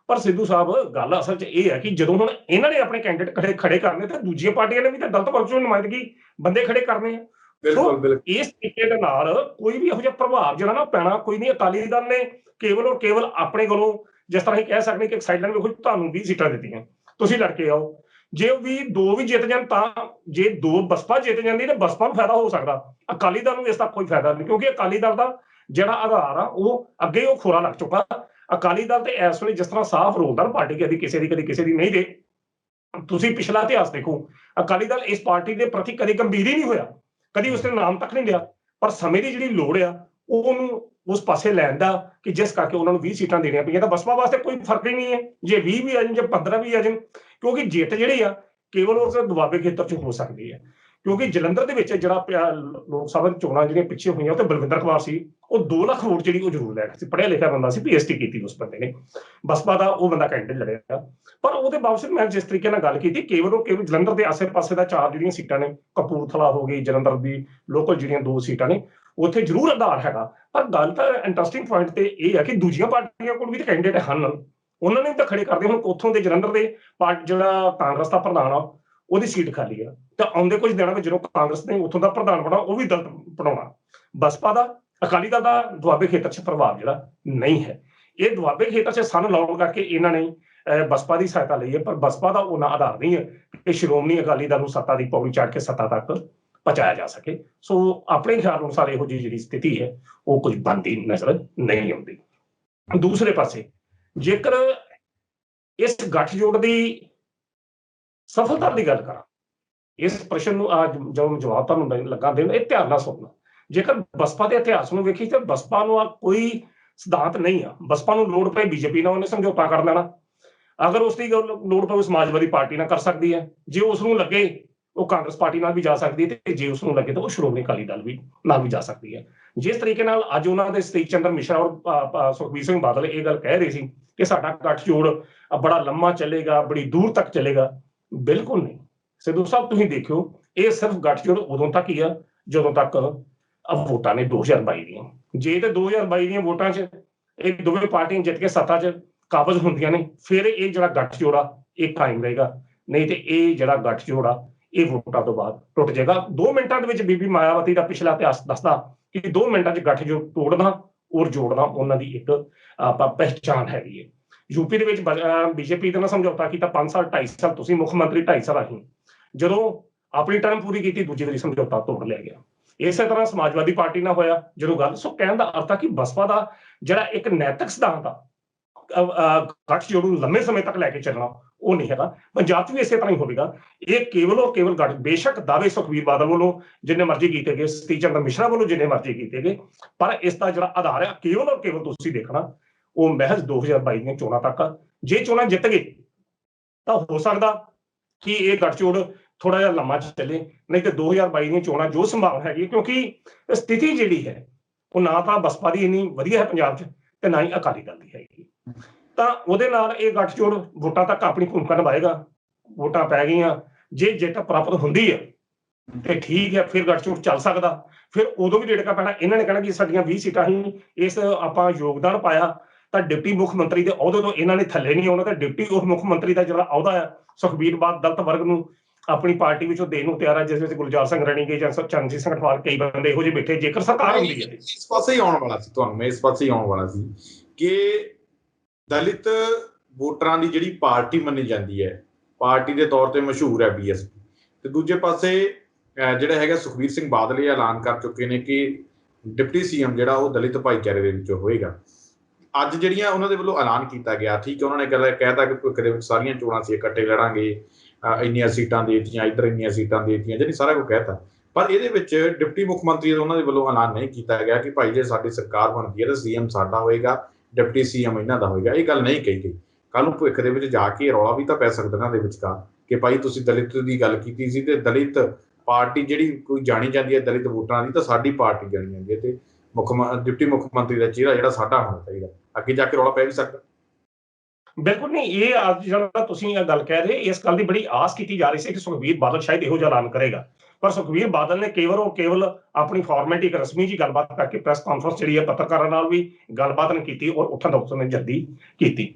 ਪਰ ਸਿੱਧੂ ਸਾਹਿਬ ਗੱਲ ਅਸਲ 'ਚ ਇਹ ਹੈ ਕਿ ਜਦੋਂ ਹੁਣ ਇਹਨਾਂ ਨੇ ਆਪਣੇ ਕੈਂਡੀਡੇਟ ਖੜੇ ਕਰਨੇ ਤੇ ਦੂਜੀਆਂ ਪਾਰਟੀਆਂ ਨੇ ਵੀ ਤਾਂ ਦਲਿਤ ਪੱਖ 'ਚੋਂ ਨੁਮਾਇੰਦਗੀ ਬੰਦੇ ਖੜੇ ਕਰਨੇ ਆ। ਬਿਲਕੁਲ ਇਸ ਤਰੀਕੇ ਦੇ ਨਾਲ ਕੋਈ ਵੀ ਇਹੋ ਜਿਹਾ ਪ੍ਰਭਾਵ ਜਿਹੜਾ ਨਾ ਪੈਣਾ ਕੋਈ ਨਹੀਂ। ਅਕਾਲੀ ਦਲ ਨੇ ਕੇਵਲ ਔਰ ਕੇਵਲ ਆਪਣੇ ਕੋਲੋਂ, ਜਿਸ ਤਰ੍ਹਾਂ ਅਸੀਂ ਕਹਿ ਸਕਦੇ ਕਿ ਇੱਕ ਸਾਈਡ ਲਾਈਨ ਵੇਖੋ ਤੁਹਾਨੂੰ 20 ਸੀਟਾਂ ਦਿੱਤੀਆਂ, ਤੁਸੀਂ ਲੜ ਕੇ ਆਓ। ਜੇ ਵੀ 2 ਵੀ ਜਿੱਤ ਜਾਣ ਤਾਂ, ਜੇ 2 ਬਸਪਾ ਜਿੱਤ ਜਾਂਦੀ ਤਾਂ ਬਸਪਾ ਨੂੰ ਫਾਇਦਾ ਹੋ ਸਕਦਾ, ਅਕਾਲੀ ਦਲ ਨੂੰ ਇਸ ਦਾ ਕੋਈ ਫਾਇਦਾ ਨਹੀਂ, ਕਿਉਂਕਿ ਅਕਾਲੀ ਦਲ ਦਾ ਜਿਹੜਾ ਆਧਾਰ ਆ ਉਹ ਅੱਗੇ ਉਹ ਖੋਰਾ ਲੱਗ ਚੁੱਕਾ। ਅਕਾਲੀ ਦਲ ਤੇ ਇਸ ਵੇਲੇ ਜਿਸ ਤਰ੍ਹਾਂ ਸਾਫ਼ ਰੋਲਦਾਰ ਪਾਰਟੀ ਕਦੀ ਕਿਸੇ ਦੀ ਨਹੀਂ ਦੇ। ਤੁਸੀਂ ਪਿਛਲਾ ਇਤਿਹਾਸ ਦੇਖੋ, ਅਕਾਲੀ ਦਲ ਇਸ ਪਾਰਟੀ ਦੇ ਪ੍ਰਤੀ ਕਦੇ ਗੰਭੀਰ ਹੀ ਨਹੀਂ ਹੋਇਆ, ਕਦੀ ਉਸਨੇ ਨਾਮ ਤੱਕ ਨਹੀਂ ਲਿਆ। ਪਰ ਸਮੇਂ ਦੀ ਜਿਹੜੀ ਲੋੜ ਆ ਉਹਨੂੰ ਉਸ ਪਾਸੇ ਲੈਣ ਦਾ ਕਿ ਜਿਸ ਕਰਕੇ ਉਹਨਾਂ ਨੂੰ 20 ਸੀਟਾਂ ਦੇਣੀਆਂ ਪਈਆਂ। ਤਾਂ ਬਸਪਾ ਵਾਸਤੇ ਕੋਈ ਫਰਕ ਹੀ ਨਹੀਂ ਹੈ ਜੇ 20 ਵੀ ਆ ਜਾਣ, ਜੇ 15 ਵੀ ਆ ਜਾਣ, ਕਿਉਂਕਿ ਜਿੱਤ ਜਿਹੜੀ ਆ ਕੇਵਲ ਉਸ ਦੁਆਬੇ ਖੇਤਰ 'ਚ ਹੋ ਸਕਦੀ ਹੈ। ਕਿਉਂਕਿ ਜਲੰਧਰ ਦੇ ਵਿੱਚ ਜਿਹੜਾ ਲੋਕ ਸਭਾ ਚੋਣਾਂ ਜਿਹੜੀਆਂ ਪਿੱਛੇ ਹੋਈਆਂ ਉਹ ਤੇ ਬਲਵਿੰਦਰ ਕੁਮਾਰ ਸੀ, ਉਹ 2 ਲੱਖ ਵੋਟ ਜਿਹੜੀ ਉਹ ਜ਼ਰੂਰ ਲੈ ਗਿਆ ਸੀ, ਪੜ੍ਹਿਆ ਲਿਖਿਆ ਬੰਦਾ ਸੀ, PhD ਕੀਤੀ ਉਸ ਬੰਦੇ ਨੇ, ਬਸਪਾ ਦਾ ਉਹ ਬੰਦਾ ਕੈਂਡੀਡੇਟ ਲੜਿਆ। ਪਰ ਉਹਦੇ ਬਾਵਜੂਦ ਮੈਂ ਜਿਸ ਤਰੀਕੇ ਨਾਲ ਗੱਲ ਕੀਤੀ, ਕੇਵਲ ਜਲੰਧਰ ਦੇ ਆਸੇ-ਪਾਸੇ ਦਾ 4 ਜਿਹੜੀਆਂ ਸੀਟਾਂ ਨੇ, ਕਪੂਰਥਲਾ ਹੋ ਗਈ, ਜਲੰਧਰ ਦੀ ਲੋਕਲ ਜਿਹੜੀਆਂ 2 ਸੀਟਾਂ ਨੇ, ਉੱਥੇ ਜ਼ਰੂਰ ਆਧਾਰ ਹੈਗਾ। ਪਰ ਗੱਲ ਤਾਂ ਇੰਟਰਸਟਿੰਗ ਪੁਆਇੰਟ ਤੇ ਇਹ ਹੈ ਕਿ ਦੂਜੀਆਂ ਪਾਰਟੀਆਂ ਕੋਲ ਵੀ ਤਾਂ ਕੈਂਡੀਡੇਟ ਹਨ, ਉਹਨਾਂ ਨੇ ਤਾਂ ਖੜੇ ਕਰਦੇ। ਹੁਣ ਉੱਥੋਂ ਦੇ ਜਲੰਧਰ ਦੇ ਜਿਹੜਾ ਕਾਂਗਰਸ ਦਾ ਪ੍ਰਧਾਨ ਆ ਉਹਦੀ ਸੀਟ ਖਾਲੀ ਆ, ਤਾਂ ਆਉਂਦੇ ਕੁਝ ਦਿਨਾਂ ਵਿੱਚ ਜਦੋਂ ਕਾਂਗਰਸ ਨੇ ਉੱਥੋਂ ਦਾ ਪ੍ਰਧਾਨ ਬਣਾ ਉਹ ਵੀ ਦਲਿਤ ਬਣਾਉਣਾ। ਬਸਪਾ ਦਾ, ਅਕਾਲੀ ਦਲ ਦਾ ਦੁਆਬੇ ਖੇਤਰ 'ਚ ਪ੍ਰਭਾਵ ਜਿਹੜਾ ਨਹੀਂ ਹੈ। ਇਹ ਦੁਆਬੇ ਖੇਤਰ 'ਚ ਸੰਨ ਲਾਉਣ ਕਰਕੇ ਇਹਨਾਂ ਨੇ ਬਸਪਾ ਦੀ ਸਹਾਇਤਾ ਲਈ ਹੈ, ਪਰ ਬਸਪਾ ਦਾ ਉਹਨਾਂ ਆਧਾਰ ਨਹੀਂ ਹੈ ਕਿ ਸ਼੍ਰੋਮਣੀ ਅਕਾਲੀ ਦਲ ਨੂੰ ਸੱਤਾ ਦੀ ਪੌੜੀ ਚੜ੍ਹ ਕੇ ਸੱਤਾ ਤੱਕ ਪਹੁੰਚਾਇਆ ਜਾ ਸਕੇ। ਸੋ ਆਪਣੇ ਖਿਆਲ ਅਨੁਸਾਰ ਇਹੋ ਜਿਹੀ ਜਿਹੜੀ ਸਥਿਤੀ ਹੈ ਉਹ ਕੁਝ ਬਣਦੀ ਨਜ਼ਰ ਨਹੀਂ ਆਉਂਦੀ। ਦੂਸਰੇ ਪਾਸੇ ਜੇਕਰ ਇਸ ਗੱਠਜੋੜ ਦੀ ਸਫਲਤਾ ਦੀ ਗੱਲ ਕਰਾਂ, ਇਸ ਪ੍ਰਸ਼ਨ ਨੂੰ ਜਦੋਂ ਜਵਾਬ ਤੁਹਾਨੂੰ ਲੱਗਾ ਦੇਣ, ਇਹ ਧਿਆਨ ਨਾਲ ਸੁਣਨਾ। ਜੇਕਰ ਬਸਪਾ ਦੇ ਇਤਿਹਾਸ ਨੂੰ ਵੇਖੀ ਤਾਂ ਬਸਪਾ ਨੂੰ ਕੋਈ ਸਿਧਾਂਤ ਨਹੀਂ ਆ। ਬਸਪਾ ਨੂੰ ਲੋੜ ਪਏ ਬੀਜੇਪੀ ਨਾਲ ਉਹਨੇ ਸਮਝੌਤਾ ਕਰ ਲੈਣਾ, ਅਗਰ ਉਸਦੀ ਲੋੜ ਪਵੇ ਸਮਾਜਵਾਦੀ ਪਾਰਟੀ ਨਾਲ ਕਰ ਸਕਦੀ ਹੈ, ਜੇ ਉਸ ਨੂੰ ਲੱਗੇ ਉਹ ਕਾਂਗਰਸ ਪਾਰਟੀ ਨਾਲ ਵੀ ਜਾ ਸਕਦੀ ਹੈ, ਤੇ ਜੇ ਉਸ ਨੂੰ ਲੱਗੇ ਤਾਂ ਉਹ ਸ਼੍ਰੋਮਣੀ ਅਕਾਲੀ ਦਲ ਵੀ ਨਾਲ ਵੀ ਜਾ ਸਕਦੀ ਹੈ। ਜਿਸ ਤਰੀਕੇ ਨਾਲ ਅੱਜ ਉਹਨਾਂ ਦੇ ਸਤੀਸ਼ ਚੰਦਰ ਮਿਸ਼ਰਾ ਔਰ ਸੁਖਬੀਰ ਸਿੰਘ ਬਾਦਲ ਇਹ ਗੱਲ ਕਹਿ ਰਹੇ ਸੀ ਕਿ ਸਾਡਾ ਗੱਠਜੋੜ ਬੜਾ ਲੰਮਾ ਚੱਲੇਗਾ, ਬੜੀ ਦੂਰ ਤੱਕ ਚੱਲੇਗਾ, ਬਿਲਕੁਲ ਨਹੀਂ। ਸਿੱਧੂ ਸਾਹਿਬ ਤੁਸੀਂ ਦੇਖਿਓ, ਇਹ ਸਿਰਫ ਗੱਠਜੋੜ ਉਦੋਂ ਤੱਕ ਹੀ ਆ ਜਦੋਂ ਤੱਕ ਵੋਟਾਂ ਨੇ 2022 ਦੀਆਂ। ਜੇ ਤੇ 2022 ਦੀਆਂ ਵੋਟਾਂ 'ਚ ਇਹ ਦੋਵੇਂ ਪਾਰਟੀਆਂ ਜਿੱਤ ਕੇ ਸੱਤਾ 'ਚ ਕਾਬਜ਼ ਹੁੰਦੀਆਂ ਨੇ, ਫਿਰ ਇਹ ਜਿਹੜਾ ਗੱਠਜੋੜ ਆ ਇਹ ਕਾਇਮ ਰਹੇਗਾ, ਨਹੀਂ ਤੇ ਇਹ ਜਿਹੜਾ ਗੱਠਜੋੜ ਆ ਇਹ ਵੋਟਾਂ ਤੋਂ ਬਾਅਦ ਟੁੱਟ ਜਾਏਗਾ। 2 ਮਿੰਟਾਂ ਦੇ ਵਿੱਚ ਬੀਬੀ ਮਾਇਆਵਤੀ ਦਾ ਪਿਛਲਾ ਇਤਿਹਾਸ ਦੱਸਦਾ ਕਿ 2 ਮਿੰਟਾਂ 'ਚ ਗੱਠਜੋੜ ਤੋੜਨਾ ਔਰ ਜੋੜਨਾ ਉਹਨਾਂ ਦੀ ਇੱਕ ਪਹਿਚਾਣ ਹੈਗੀ ਹੈ। ਯੂਪੀ ਦੇ ਵਿੱਚ ਬੀਜੇਪੀ ਦੇ ਨਾਲ ਸਮਝੌਤਾ ਕੀਤਾ 5 ਸਾਲ 2.5 ਸਾਲ ਤੁਸੀਂ ਮੁੱਖ ਮੰਤਰੀ, 2.5 ਸਾਲ ਅਸੀਂ, ਜਦੋਂ ਆਪਣੀ ਟਰਮ ਪੂਰੀ ਕੀਤੀ ਦੂਜੀ ਵਾਰੀ ਸਮਝੌਤਾ ਤੋੜ ਲਿਆ ਗਿਆ। ਇਸੇ ਤਰ੍ਹਾਂ ਸਮਾਜਵਾਦੀ ਪਾਰਟੀ ਨਾਲ ਹੋਇਆ ਜਦੋਂ ਗੱਲ। ਸੋ ਕਹਿਣ ਦਾ ਅਰਥ ਆ ਕਿ ਬਸਪਾ ਦਾ ਜਿਹੜਾ ਇੱਕ ਨੈਤਿਕ ਸਿਧਾਂਤ ਆ ਗੱਠਜੋੜ ਨੂੰ ਲੰਮੇ ਸਮੇਂ ਤੱਕ ਲੈ ਕੇ ਚੱਲਣਾ, ਉਹ ਨਹੀਂ ਹੈਗਾ। ਪੰਜਾਬ 'ਚ ਵੀ ਇਸੇ ਤਰ੍ਹਾਂ ਹੀ ਹੋਵੇਗਾ। ਇਹ ਕੇਵਲ ਔਰ ਕੇਵਲ ਬੇਸ਼ੱਕ ਦਾਅਵੇ ਸੁਖਬੀਰ ਬਾਦਲ ਵੱਲੋਂ ਜਿੰਨੇ ਮਰਜ਼ੀ ਕੀਤੇ ਗਏ, ਸਤੀਸ਼ ਚੰਦਰ ਮਿਸ਼ਰਾ ਵੱਲੋਂ ਜਿੰਨੇ ਮਰਜ਼ੀ ਕੀਤੇ ਗਏ, ਪਰ ਇਸ ਦਾ ਜਿਹੜਾ ਆਧਾਰ ਹੈ ਕੇਵਲ ਔਰ ਕੇਵਲ ਤੁਸੀਂ ਦੇਖਣਾ ਉਹ ਮਹਿਜ਼ 2022 ਦੀਆਂ ਚੋਣਾਂ ਤੱਕ ਆ। ਜੇ ਚੋਣਾਂ ਜਿੱਤ ਗਏ ਤਾਂ ਹੋ ਸਕਦਾ ਕਿ ਇਹ ਗੱਠਜੋੜ ਥੋੜਾ ਜਿਹਾ ਲੰਮਾ ਚੱਲੇ, ਨਹੀਂ ਤੇ 2022 ਦੀਆਂ ਚੋਣਾਂ ਜੋ ਸੰਭਾਵਨਾ ਹੈਗੀ, ਕਿਉਂਕਿ ਸਥਿਤੀ ਜਿਹੜੀ ਹੈ ਉਹ ਨਾ ਤਾਂ ਬਸਪਾ ਦੀ ਇੰਨੀ ਵਧੀਆ ਹੈ ਪੰਜਾਬ 'ਚ ਤੇ ਨਾ ਹੀ ਅਕਾਲੀ ਦਲ ਦੀ ਹੈਗੀ, ਤਾਂ ਉਹਦੇ ਨਾਲ ਇਹ ਗੱਠਜੋੜ ਵੋਟਾਂ ਤੱਕ ਆਪਣੀ ਭੂਮਿਕਾ ਨਿਭਾਏਗਾ। ਵੋਟਾਂ ਪੈ ਗਈਆਂ, ਜੇ ਜਿੱਤ ਪ੍ਰਾਪਤ ਹੁੰਦੀ ਹੈ ਤੇ ਠੀਕ ਹੈ, ਫਿਰ ਗੱਠਜੋੜ ਚੱਲ ਸਕਦਾ। ਫਿਰ ਉਦੋਂ ਵੀ ਰੇੜਕਾ ਪੈਣਾ, ਇਹਨਾਂ ਨੇ ਕਹਿਣਾ ਕਿ ਸਾਡੀਆਂ 20 ਸੀਟਾਂ ਹੀ ਇਸ ਆਪਾਂ ਯੋਗਦਾਨ ਪਾਇਆ, ਤਾਂ ਡਿਪਟੀ ਮੁੱਖ ਮੰਤਰੀ ਦੇ ਅਹੁਦੇ ਤੋਂ ਇਹਨਾਂ ਨੇ ਥੱਲੇ ਨਹੀਂ ਆਉਣਾ, ਤਾਂ ਡਿਪਟੀ ਉਸ ਮੁੱਖ ਮੰਤਰੀ ਦਾ ਜਿਹੜਾ ਅਹੁਦਾ ਆ ਸੁਖਬੀਰ ਬਾਦਲ ਦਲਿਤ ਵਰਗ ਨੂੰ ਆਪਣੀ ਪਾਰਟੀ ਵਿੱਚੋਂ ਦੇਣ ਨੂੰ ਤਿਆਰ ਹੈ, ਜਿਸ ਵਿੱਚ ਗੁਲਜ਼ਾਰ ਸਿੰਘ ਰਣੀਗੇ ਜਾਂ ਚਰਨਜੀਤ ਸਿੰਘ ਅਠਵਾਲ ਕਈ ਬੰਦੇ ਇਹੋ ਜਿਹੇ ਬੈਠੇ। ਜੇਕਰ ਸਰਕਾਰ ਹੁੰਦੀ ਹੈ, ਇਸ ਪਾਸੇ ਹੀ ਆਉਣ ਵਾਲਾ ਸੀ, ਤੁਹਾਨੂੰ ਮੈਂ ਇਸ ਪਾਸੇ ਹੀ ਆਉਣ ਵਾਲਾ ਸੀ ਕਿ ਦਲਿਤ ਵੋਟਰਾਂ ਦੀ ਜਿਹੜੀ ਪਾਰਟੀ ਮੰਨੀ ਜਾਂਦੀ ਹੈ, ਪਾਰਟੀ ਦੇ ਤੌਰ ਤੇ ਮਸ਼ਹੂਰ ਹੈ BSP, ਤੇ ਦੂਜੇ ਪਾਸੇ ਜਿਹੜਾ ਹੈਗਾ ਸੁਖਬੀਰ ਸਿੰਘ ਬਾਦਲ ਇਹ ਐਲਾਨ ਕਰ ਚੁੱਕੇ ਨੇ ਕਿ ਡਿਪਟੀ CM ਜਿਹੜਾ ਉਹ ਦਲਿਤ ਭਾਈਚਾਰੇ ਦੇ ਵਿੱਚੋਂ ਹੋਏਗਾ। ਅੱਜ ਜਿਹੜੀਆਂ ਉਹਨਾਂ ਦੇ ਵੱਲੋਂ ਐਲਾਨ ਕੀਤਾ ਗਿਆ, ਠੀਕ ਹੈ, ਉਹਨਾਂ ਨੇ ਕਹਿਤਾ ਕਿ ਭਵਿੱਖ ਦੇ ਵਿੱਚ ਸਾਰੀਆਂ ਚੋਣਾਂ ਅਸੀਂ ਇਕੱਠੇ ਲੜਾਂਗੇ, ਇੰਨੀਆਂ ਸੀਟਾਂ ਦੇ ਦਿੱਤੀਆਂ, ਇੱਧਰ ਇੰਨੀਆਂ ਸੀਟਾਂ ਦੇ ਦਿੱਤੀਆਂ, ਜਿਹੜੀ ਸਾਰਾ ਕੁਝ ਕਹਿਤਾ। ਪਰ ਇਹਦੇ ਵਿੱਚ ਡਿਪਟੀ ਮੁੱਖ ਮੰਤਰੀ ਦਾ ਉਹਨਾਂ ਦੇ ਵੱਲੋਂ ਐਲਾਨ ਨਹੀਂ ਕੀਤਾ ਗਿਆ ਕਿ ਭਾਈ ਜੇ ਸਾਡੀ ਸਰਕਾਰ ਬਣਦੀ ਹੈ ਤਾਂ CM ਸਾਡਾ ਹੋਏਗਾ, ਡਿਪਟੀ CM ਇਹਨਾਂ ਦਾ ਹੋਏਗਾ। ਇਹ ਗੱਲ ਨਹੀਂ ਕਹੀ ਗਈ। ਕੱਲ ਨੂੰ ਭਵਿੱਖ ਦੇ ਵਿੱਚ ਜਾ ਕੇ ਰੌਲਾ ਵੀ ਤਾਂ ਪੈ ਸਕਦਾ ਇਹਨਾਂ ਦੇ ਵਿਚਕਾਰ ਕਿ ਭਾਈ ਤੁਸੀਂ ਦਲਿਤ ਦੀ ਗੱਲ ਕੀਤੀ ਸੀ ਤੇ ਦਲਿਤ ਪਾਰਟੀ ਜਿਹੜੀ ਕੋਈ ਜਾਣੀ ਜਾਂਦੀ ਹੈ ਦਲਿਤ ਵੋਟਰਾਂ ਦੀ, ਤਾਂ ਸਾਡੀ ਪਾਰਟੀ ਜਾਣੀ ਜਾਂਦੀ ਹੈ, ਤੇ ਡਿਪਟੀ ਮੁੱਖ ਮੰਤਰੀ ਦਾ ਚਿਹਰਾ ਜਿਹੜਾ ਸਾਡਾ ਹੋਣਾ ਚਾਹੀਦਾ। ਅੱਗੇ ਜਾ ਕੇ ਰੌਲਾ ਪੈ ਵੀ ਸਕਦਾ। ਬਿਲਕੁਲ ਨਹੀਂ, ਇਹ ਅੱਜ ਜਿਹੜਾ ਤੁਸੀਂ ਇਹ ਗੱਲ ਕਹਿ ਰਹੇ, ਇਸ ਗੱਲ ਦੀ ਬੜੀ ਆਸ ਕੀਤੀ ਜਾ ਰਹੀ ਸੀ ਕਿ ਸੁਖਬੀਰ ਬਾਦਲ ਸ਼ਾਇਦ ਇਹੋ ਜਿਹਾ ਐਲਾਨ ਕਰੇਗਾ, ਪਰ ਸੁਖਬੀਰ ਬਾਦਲ ਨੇ ਕੇਵਲ ਆਪਣੀ ਫਾਰਮੈਟ ਇੱਕ ਰਸਮੀ ਜੀ ਗੱਲਬਾਤ ਕਰਕੇ ਪ੍ਰੈਸ ਕਾਨਫਰੰਸ ਜਿਹੜੀ ਹੈ ਪੱਤਰਕਾਰਾਂ ਨਾਲ ਵੀ ਗੱਲਬਾਤ ਨਹੀਂ ਕੀਤੀ ਔਰ ਉੱਠਣ ਦਾ ਉਸਨੇ ਜਲਦੀ ਕੀਤੀ।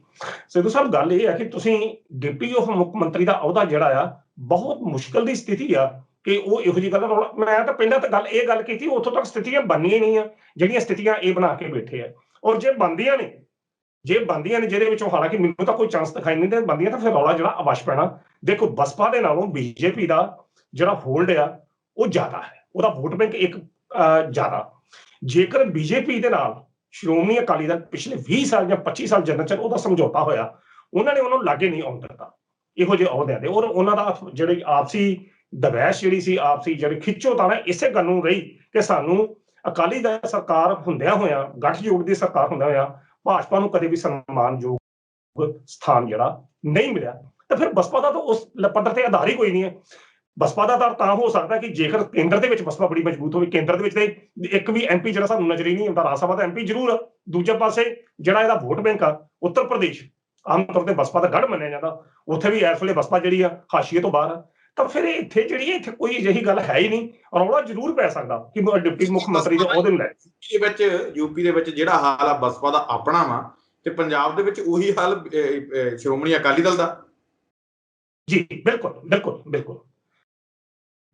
ਸਿੱਧੂ ਸਾਹਿਬ ਗੱਲ ਇਹ ਹੈ ਕਿ ਤੁਸੀਂ ਡਿਪਟੀ ਆਫ ਮੁੱਖ ਮੰਤਰੀ ਦਾ ਅਹੁਦਾ ਜਿਹੜਾ ਆ ਬਹੁਤ ਮੁਸ਼ਕਲ ਦੀ ਸਥਿਤੀ ਆ ਕਿ ਉਹ ਇਹੋ ਜਿਹੀ ਗੱਲ ਮੈਂ ਤਾਂ ਪਹਿਲਾਂ ਤਾਂ ਗੱਲ ਕੀਤੀ ਉੱਥੋਂ ਤੱਕ ਸਥਿਤੀਆਂ ਬਣਨੀਆਂ ਨਹੀਂ ਆ ਜਿਹੜੀਆਂ ਸਥਿਤੀਆਂ ਇਹ ਬਣਾ ਕੇ ਬੈਠੇ ਆ, ਔਰ ਜੇ ਬਣਦੀਆਂ ਨੇ ਜਿਹਦੇ ਵਿੱਚੋਂ ਹਾਲਾਂਕਿ ਮੈਨੂੰ ਤਾਂ ਕੋਈ ਚਾਂਸ ਦਿਖਾਈ ਨਹੀਂ ਦੇ ਬਣਦੀਆਂ ਤਾਂ ਫਿਰ ਰੌਲਾ ਜਿਹੜਾ ਅਵਸ਼ ਪੈਣਾ। ਦੇਖੋ ਬਸਪਾ ਦੇ ਨਾਲੋਂ ਬੀਜੇਪੀ ਦਾ ਜਿਹੜਾ ਹੋਲਡ ਆ ਉਹ ਜ਼ਿਆਦਾ ਹੈ, ਉਹਦਾ ਵੋਟ ਬੈਂਕ ਇੱਕ ਜ਼ਿਆਦਾ। ਜੇਕਰ ਬੀਜੇਪੀ ਦੇ ਨਾਲ ਸ਼੍ਰੋਮਣੀ ਅਕਾਲੀ ਦਲ ਪਿਛਲੇ 20 ਸਾਲ ਜਾਂ 25 ਸਾਲ ਜਿੰਨਾ ਚਿਰ ਉਹਦਾ ਸਮਝੌਤਾ ਹੋਇਆ ਉਹਨਾਂ ਨੇ ਉਹਨੂੰ ਲਾਗੇ ਨਹੀਂ ਆਉਣ ਦਿੱਤਾ ਇਹੋ ਜਿਹੇ ਅਹੁਦਿਆਂ ਦੇ, ਔਰ ਉਹਨਾਂ ਦਾ ਜਿਹੜੀ ਆਪਸੀ ਦਵੈਸ਼ ਜਿਹੜੀ ਸੀ ਆਪਸੀ ਜਿਹੜੀ ਖਿੱਚੋਤਾਣ ਇਸੇ ਗੱਲ ਨੂੰ ਰਹੀ ਕਿ ਸਾਨੂੰ ਅਕਾਲੀ ਦਲ ਸਰਕਾਰ ਹੁੰਦਿਆਂ ਹੋਇਆਂ ਗੱਠਜੋੜ ਦੀ ਸਰਕਾਰ ਹੁੰਦਿਆਂ ਹੋਇਆਂ ਭਾਜਪਾ ਨੂੰ ਕਦੇ ਵੀ ਸਨਮਾਨਯੋਗ ਸਥਾਨ ਜਿਹੜਾ ਨਹੀਂ ਮਿਲਿਆ। ਤਾਂ ਫਿਰ ਬਸਪਾ ਦਾ ਤਾਂ ਉਸ ਪੱਧਰ ਤੇ ਆਧਾਰ ਹੀ ਕੋਈ ਨਹੀਂ ਹੈ। ਬਸਪਾ ਦਾ ਤਾਂ ਹੋ ਸਕਦਾ ਕਿ ਜੇਕਰ ਕੇਂਦਰ ਦੇ ਵਿੱਚ ਬਸਪਾ ਬੜੀ ਮਜ਼ਬੂਤ ਹੋਵੇ, ਕੇਂਦਰ ਦੇ ਵਿੱਚ ਤੇ ਇੱਕ ਵੀ ਐਮਪੀ ਜਿਹੜਾ ਸਾਨੂੰ ਨਜ਼ਰ ਹੀ ਨਹੀਂ ਆਉਂਦਾ, ਰਾਜ ਸਭਾ ਦਾ ਐਮਪੀ ਜ਼ਰੂਰ ਆ, ਦੂਜੇ ਪਾਸੇ ਜਿਹੜਾ ਇਹਦਾ ਵੋਟ ਬੈਂਕ ਆ ਉੱਤਰ ਪ੍ਰਦੇਸ਼ ਆਮ ਤੌਰ ਤੇ ਬਸਪਾ ਦਾ ਗੜ੍ਹ ਮੰਨਿਆ ਜਾਂਦਾ, ਉੱਥੇ ਵੀ ਇਸ ਵੇਲੇ ਬਸਪਾ ਜਿਹੜੀ ਆ ਹਾਸ਼ੀਏ ਤੋਂ ਬਾਹਰ ਆ। ਤਾਂ ਫਿਰ ਇੱਥੇ ਇੱਥੇ ਕੋਈ ਅਜਿਹੀ ਗੱਲ ਹੈ ਹੀ ਨਹੀਂ, ਰੌਲਾ ਜ਼ਰੂਰ ਪੈ ਸਕਦਾ ਕਿ ਡਿਪਟੀ ਮੁੱਖ ਮੰਤਰੀ ਦੇ ਅਹੁਦੇ ਨੂੰ ਲੈ ਕੇ। ਯੂਪੀ ਦੇ ਵਿੱਚ ਜਿਹੜਾ ਹਾਲ ਆ ਬਸਪਾ ਦਾ ਆਪਣਾ ਵਾ ਤੇ ਪੰਜਾਬ ਦੇ ਵਿੱਚ ਉਹੀ ਹਾਲ ਸ਼੍ਰੋਮਣੀ ਅਕਾਲੀ ਦਲ ਦਾ। ਜੀ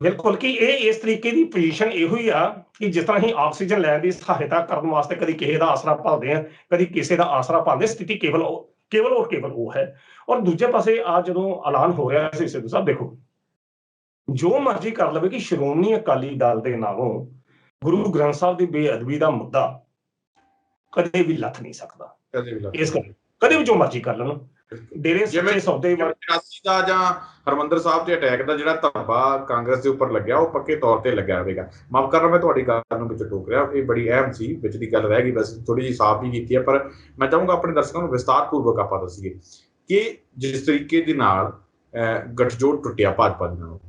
ਬਿਲਕੁਲ ਕਿ ਇਹ ਇਸ ਤਰੀਕੇ ਦੀ ਪੋਜੀਸ਼ਨ ਇਹੋ ਹੀ ਆ ਕਿ ਜਿਸ ਤਰ੍ਹਾਂ ਅਸੀਂ ਆਕਸੀਜਨ ਲੈਣ ਦੀ ਸਹਾਇਤਾ ਕਰਨ ਵਾਸਤੇ ਕਦੀ ਕਿਸੇ ਦਾ ਆਸਰਾ ਭਾਲਦੇ ਆ, ਕਦੀ ਕਿਸੇ ਦਾ ਆਸਰਾ ਭਾਲਦੇ, ਸਥਿਤੀ ਕੇਵਲ ਉਹ ਹੈ। ਔਰ ਦੂਜੇ ਪਾਸੇ ਆ ਜਦੋਂ ਐਲਾਨ ਹੋ ਰਿਹਾ ਸੀ ਸਿੱਧੂ ਸਾਹਿਬ, ਦੇਖੋ ਜੋ ਮਰਜ਼ੀ ਕਰ ਲਵੇ ਕਿ ਸ਼੍ਰੋਮਣੀ ਅਕਾਲੀ ਦਲ ਦੇ ਨਾਲੋਂ ਗੁਰੂ ਗ੍ਰੰਥ ਸਾਹਿਬ ਦੀ ਬੇਅਦਬੀ ਦਾ ਮੁੱਦਾ ਕਦੇ ਵੀ ਲੱਥ ਨਹੀਂ ਸਕਦਾ। ਇਸ ਕਰਕੇ ਕਦੇ ਵੀ ਜੋ ਮਰਜ਼ੀ ਕਰ ਲੈਣ, ਡੇਰੇ ਸੱਚੇ ਸੌਦੇ 84 ਦਾ ਜਾਂ ਹਰਮੰਦਰ ਸਾਹਿਬ ਦੇ ਅਟੈਕ ਦਾ ਜਿਹੜਾ ਧੱਬਾ ਕਾਂਗਰਸ ਦੇ ਉੱਪਰ ਲੱਗਿਆ ਉਹ ਪੱਕੇ ਤੌਰ ਤੇ ਲੱਗਿਆ ਹੋਵੇਗਾ। ਮਾਫ ਕਰਨਾ ਮੈਂ ਤੁਹਾਡੀ ਗੱਲ ਨੂੰ ਵਿੱਚ ਟੋਕ ਰਿਹਾ, ਇਹ ਬੜੀ ਅਹਿਮ ਸੀ, ਵਿੱਚ ਦੀ ਗੱਲ ਰਹਿ ਗਈ, ਬਸ ਥੋੜੀ ਜਿਹੀ ਸਾਫ਼ ਹੀ ਕੀਤੀ ਹੈ, ਪਰ ਮੈਂ ਚਾਹੂੰਗਾ ਆਪਣੇ ਦਰਸ਼ਕਾਂ ਨੂੰ ਵਿਸਤਾਰਪੂਰਵਕ ਆਪਾਂ ਦੱਸੀਏ ਕਿ ਜਿਸ ਤਰੀਕੇ ਦੇ ਨਾਲ ਗੱਠਜੋੜ ਟੁੱਟਿਆ ਭਾਜਪਾ ਦੇ ਨਾਲ,